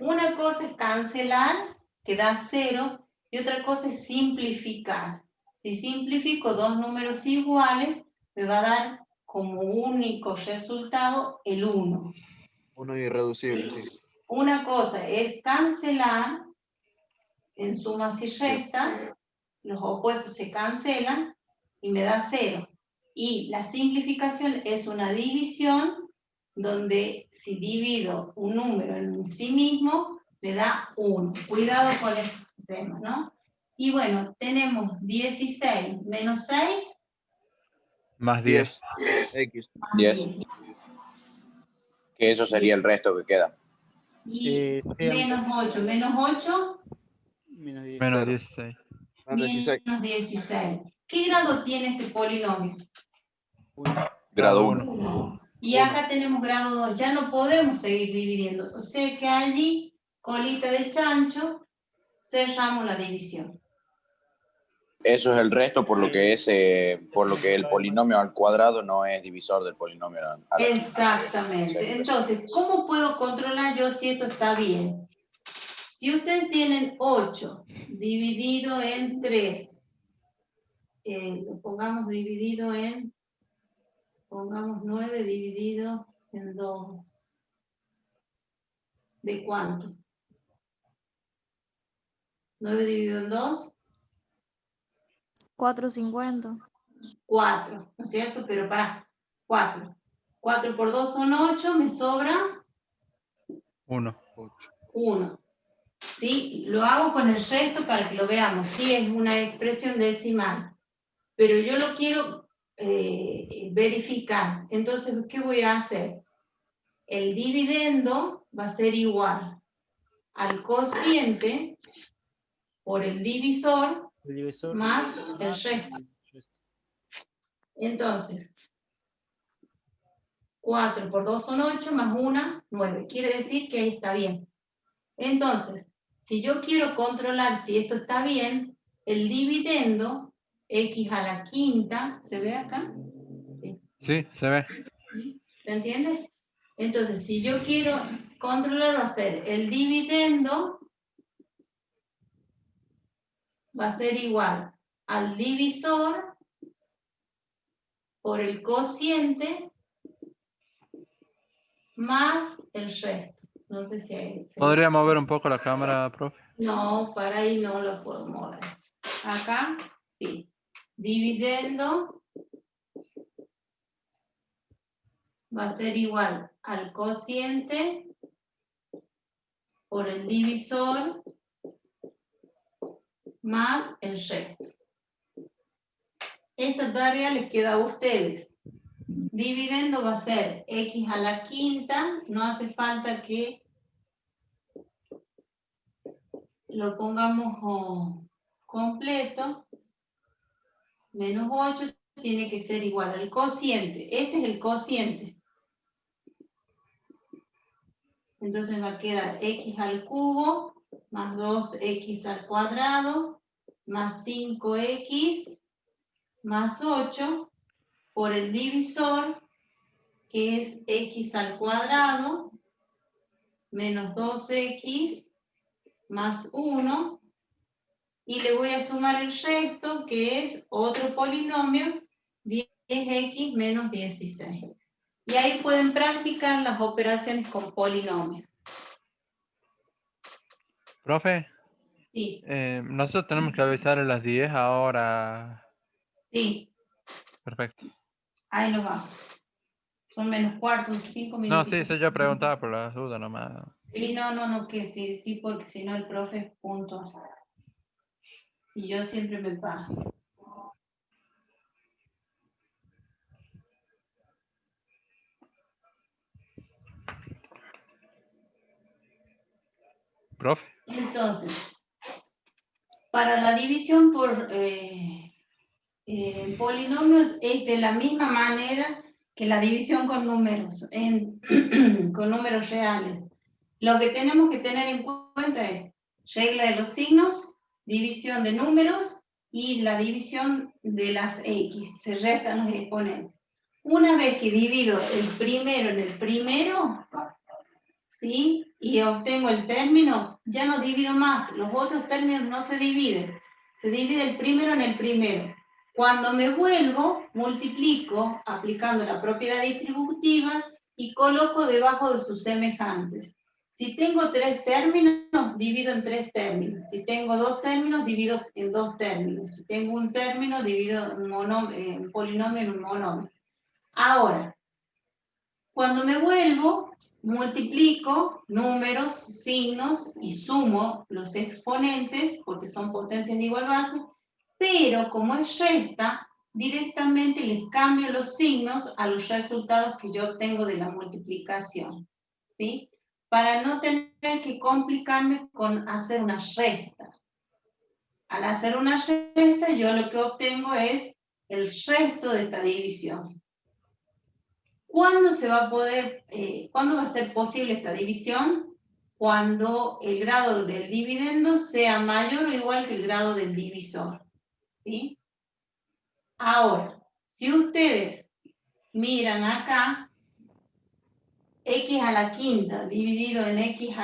Una cosa es cancelar, que da 0, y otra cosa es simplificar. Si simplifico dos números iguales, me va a dar como único resultado el 1. Uno irreducible, sí. Una cosa es cancelar en sumas y restas, los opuestos se cancelan y me da 0. Y la simplificación es una división donde si divido un número en sí mismo, me da 1. Cuidado con ese tema, ¿no? Y bueno, tenemos 16 menos 6, Más 10. 10x. más 10. 10. Que eso sería el resto que queda. Y Sí, menos 8, menos 8, menos 10. Menos Cero. 16. Menos 16. menos 16. ¿Qué grado tiene este polinomio? Grado Grado 1. 1. Y acá tenemos grado 2. Ya no podemos seguir dividiendo. O sea que allí, colita de chancho, cerramos la división. Eso es el resto por lo que el polinomio al cuadrado no es divisor del polinomio a la quinta. Exactamente. Entonces, ¿cómo puedo controlar yo si esto está bien? Si ustedes tienen 8 dividido en 3, lo pongamos dividido en, pongamos 9 dividido en 2. ¿De cuánto? 9 dividido en 2. 450. 4, ¿no es cierto? Pero para 4. 4 por 2 son 8, me sobra 1. 1. ¿Sí? Lo hago con el resto para que lo veamos. Sí, es una expresión decimal. Pero yo lo quiero verificar. Entonces, ¿qué voy a hacer? El dividendo va a ser igual al cociente por el divisor El divisor más el resto. Entonces, 4 por 2 son 8, más 1, 9. Quiere decir que ahí está bien. Entonces, si yo quiero controlar si esto está bien, el dividendo, x a la quinta, ¿se ve acá? Sí, se ve. ¿Se entiende? Entonces, si yo quiero controlar, va a ser el dividendo, va a ser igual al divisor por el cociente más el resto. No sé si hay... ¿Podría mover un poco la cámara, profe? No, para ahí no lo puedo mover. Acá, sí. Dividendo va a ser igual al cociente por el divisor más el resto. Esta tarea les queda a ustedes. Dividendo va a ser x a la quinta, no hace falta que lo pongamos completo, menos 8 tiene que ser igual al cociente. Este es el cociente. Entonces va a quedar x al cubo más 2x al cuadrado más 5x más 8 por el divisor, que es x al cuadrado menos 2x más 1, y le voy a sumar el resto, que es otro polinomio, 10x menos 16. Y ahí pueden practicar las operaciones con polinomios. Profe, Sí, nosotros tenemos que avisar a las 10 ahora. sí, Perfecto. ahí lo va. Son menos cuarto, 5 No, minutos. sí, yo preguntaba por las dudas nomás. Y no, que sí, sí, porque si no el profe es punto. Y yo siempre me paso. Profe. Entonces, para la división por polinomios es de la misma manera que la división con números, con números reales. Lo que tenemos que tener en cuenta es regla de los signos, división de números y la división de las X, se restan los exponentes. Una vez que divido el primero en el primero, ¿sí? Y obtengo el término, ya no divido más, los otros términos no se dividen, se divide el primero en el primero. Cuando me vuelvo, multiplico aplicando la propiedad distributiva y coloco debajo de sus semejantes. Si tengo 3 términos, divido en 3 términos. Si tengo 2 términos, divido en 2 términos. Si tengo un término, divido en polinomio en un monomio. Ahora, cuando me vuelvo, multiplico números, signos y sumo los exponentes, porque son potencias de igual base, pero como es resta, directamente les cambio los signos a los resultados que yo obtengo de la multiplicación, ¿sí? Para no tener que complicarme con hacer una resta. Al hacer una resta, yo lo que obtengo es el resto de esta división. ¿Cuándo se va a poder, cuándo va a ser posible esta división? Cuando el grado del dividendo sea mayor o igual que el grado del divisor, ¿sí? Ahora, si ustedes miran acá, x a la quinta dividido en x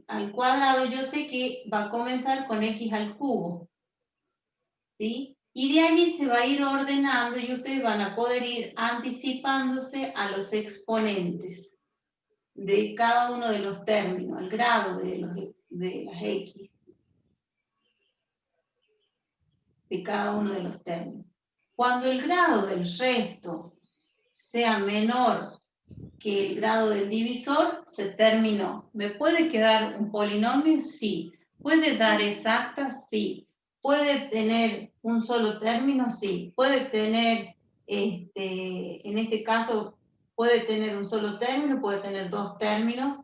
al cuadrado, yo sé que va a comenzar con x al cubo, ¿sí? Y de allí se va a ir ordenando y ustedes van a poder ir anticipándose a los exponentes de cada uno de los términos, el grado de las X, de cada uno de los términos. Cuando el grado del resto sea menor que el grado del divisor, se terminó. ¿Me puede quedar un polinomio? Sí. ¿Puede dar exacta? Sí. ¿Puede tener un solo término? Sí. ¿Puede tener, en este caso, puede tener un solo término, puede tener 2 términos,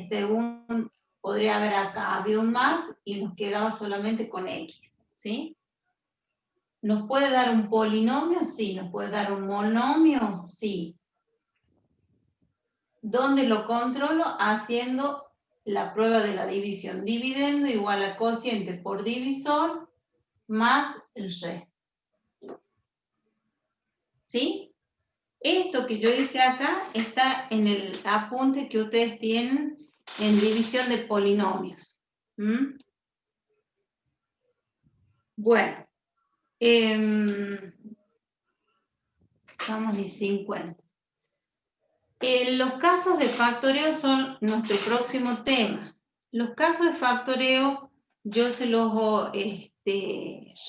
según podría haber acá habido un más y nos quedaba solamente con X, ¿sí? ¿Nos puede dar un polinomio? Sí. ¿Nos puede dar un monomio? Sí. ¿Dónde lo controlo? Haciendo la prueba de la división. Dividendo igual a cociente por divisor más el resto. ¿Sí? Esto que yo hice acá está en el apunte que ustedes tienen en división de polinomios. ¿Mm? Bueno. Estamos en 50. Los casos de factoreo son nuestro próximo tema. Los casos de factoreo yo se los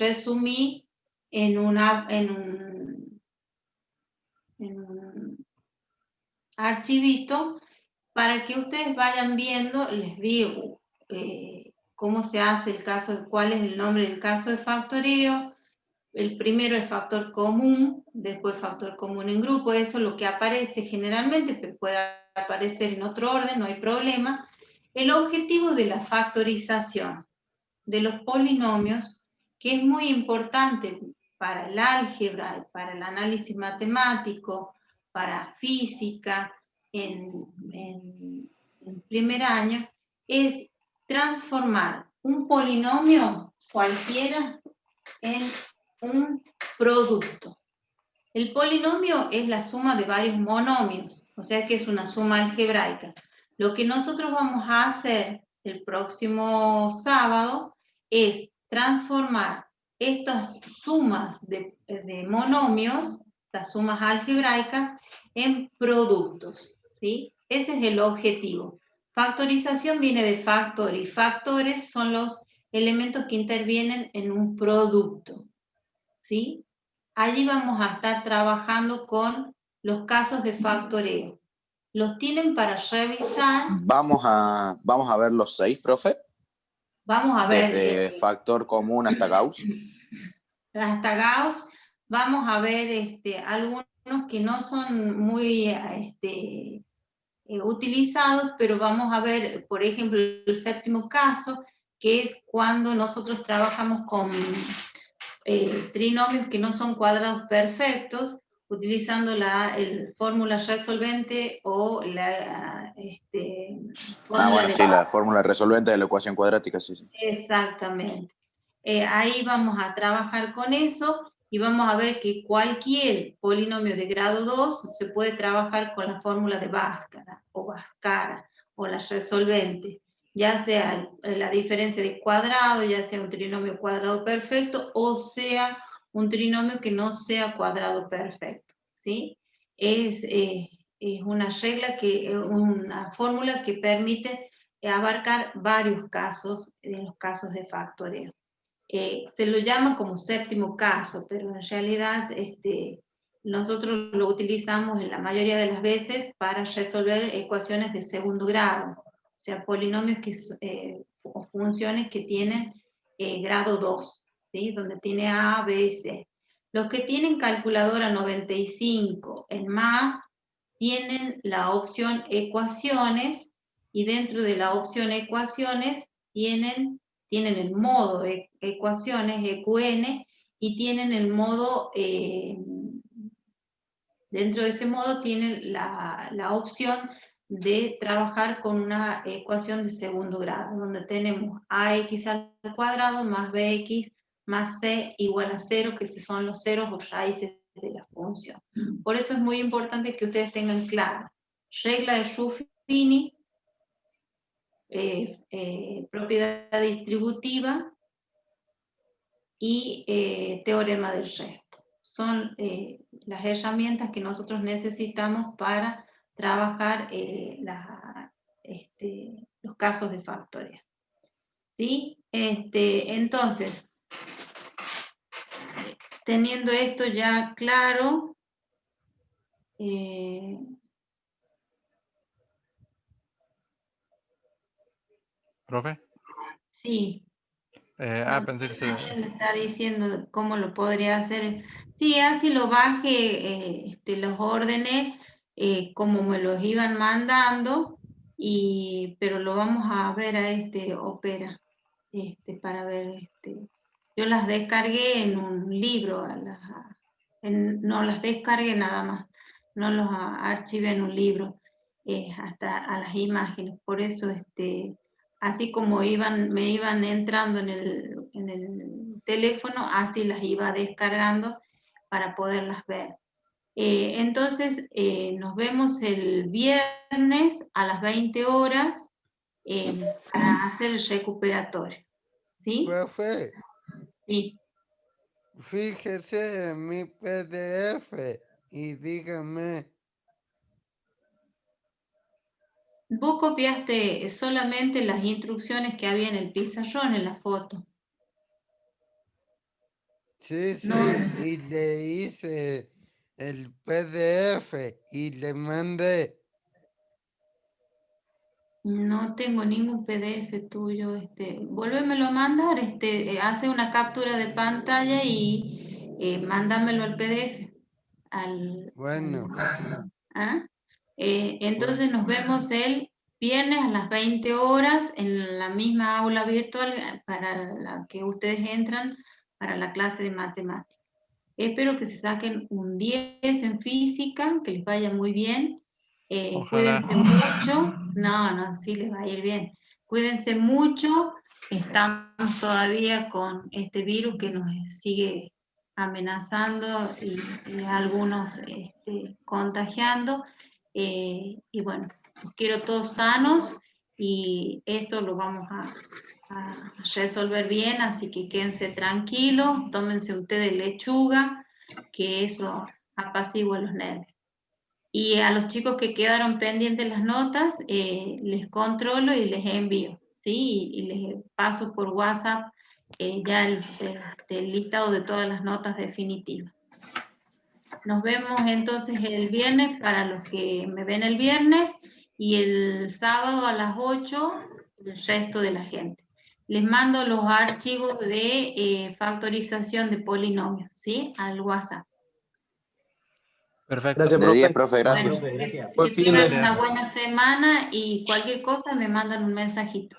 resumí en un archivito para que ustedes vayan viendo. Les digo cómo se hace el caso, cuál es el nombre del caso de factoreo. El primero es factor común, después factor común en grupo, eso es lo que aparece generalmente, pero puede aparecer en otro orden, no hay problema. El objetivo de la factorización de los polinomios, que es muy importante para el álgebra, para el análisis matemático, para física, en primer año, es transformar un polinomio cualquiera en un producto. El polinomio es la suma de varios monomios, o sea que es una suma algebraica. Lo que nosotros vamos a hacer el próximo sábado es transformar estas sumas de monomios, las sumas algebraicas, en productos, ¿sí? Ese es el objetivo. Factorización viene de factor y factores son los elementos que intervienen en un producto, ¿sí? Allí vamos a estar trabajando con los casos de factoreo. Los tienen para revisar. Vamos a ver los 6, profe. Vamos a ver. Desde factor común hasta Gauss. Hasta Gauss. Vamos a ver algunos que no son muy utilizados, pero vamos a ver, por ejemplo, el séptimo caso, que es cuando nosotros trabajamos con trinomios que no son cuadrados perfectos, utilizando la fórmula resolvente o la Bueno, sí, la fórmula resolvente de la ecuación cuadrática, sí, sí. Exactamente. Ahí vamos a trabajar con eso y vamos a ver que cualquier polinomio de grado 2 se puede trabajar con la fórmula de Bhaskara o Bhaskara o la resolvente, ya sea la diferencia de cuadrado, ya sea un trinomio cuadrado perfecto o sea un trinomio que no sea cuadrado perfecto, ¿sí? Es una regla, una fórmula que permite abarcar varios casos, en los casos de factoreo. Se lo llama como séptimo caso, pero en realidad nosotros lo utilizamos en la mayoría de las veces para resolver ecuaciones de segundo grado, o sea, polinomios o funciones que tienen grado 2, ¿sí? Donde tiene A, B, C. Los que tienen calculadora 95 en más, tienen la opción ecuaciones, y dentro de la opción ecuaciones tienen el modo ecuaciones, EQN, y tienen el modo, dentro de ese modo tienen la opción de trabajar con una ecuación de segundo grado, donde tenemos ax al cuadrado más bx más c igual a 0, que son los ceros o raíces de la función. Por eso es muy importante que ustedes tengan claro regla de Ruffini, propiedad distributiva y teorema del resto. Son las herramientas que nosotros necesitamos para trabajar los casos de factoreo. ¿Sí? Entonces, teniendo esto ya claro, ¿Profe? sí. Pensé que Le está diciendo cómo lo podría hacer. Sí, así lo bajé, los órdenes, como me los iban mandando, pero lo vamos a ver a Opera, para ver, yo las descargué en un libro, no las descargué nada más, no los archivé en un libro, hasta a las imágenes, por eso, así como me iban entrando en el teléfono, así las iba descargando para poderlas ver. Entonces, nos vemos el viernes a las 20 horas para hacer el recuperatorio. ¿Sí? Profe, Sí. fíjese en mi PDF y dígame. Vos copiaste solamente las instrucciones que había en el pizarrón, en la foto. Sí, sí, No. y le hice el PDF y le mandé. No tengo ningún PDF tuyo, vuélvemelo a mandar, hace una captura de pantalla y mándamelo al PDF. Bueno. ¿Ah? Entonces nos vemos el viernes a las 20 horas en la misma aula virtual para la que ustedes entran para la clase de matemáticas. Espero que se saquen un 10 en física, que les vaya muy bien. Cuídense mucho. No, sí les va a ir bien. Cuídense mucho. Estamos todavía con este virus que nos sigue amenazando y algunos contagiando. Y bueno, los quiero todos sanos y esto lo vamos a resolver bien, así que quédense tranquilos, tómense un té de lechuga, que eso apacigua los nervios. Y a los chicos que quedaron pendientes las notas, les controlo y les envío, ¿sí? Y les paso por WhatsApp ya el listado de todas las notas definitivas. Nos vemos entonces el viernes para los que me ven el viernes y el sábado a las 8 el resto de la gente. Les mando los archivos de factorización de polinomios, ¿sí? Al WhatsApp. Perfecto. Gracias, De profe. 10, profe, gracias. Que tengan una buena semana y cualquier cosa me mandan un mensajito.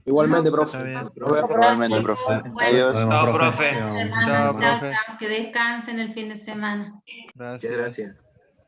Igualmente, profe. Está bien. Igualmente, profe. Bueno, Adiós. Chao, profe. Chao, profe. chao, que descansen el fin de semana. Gracias.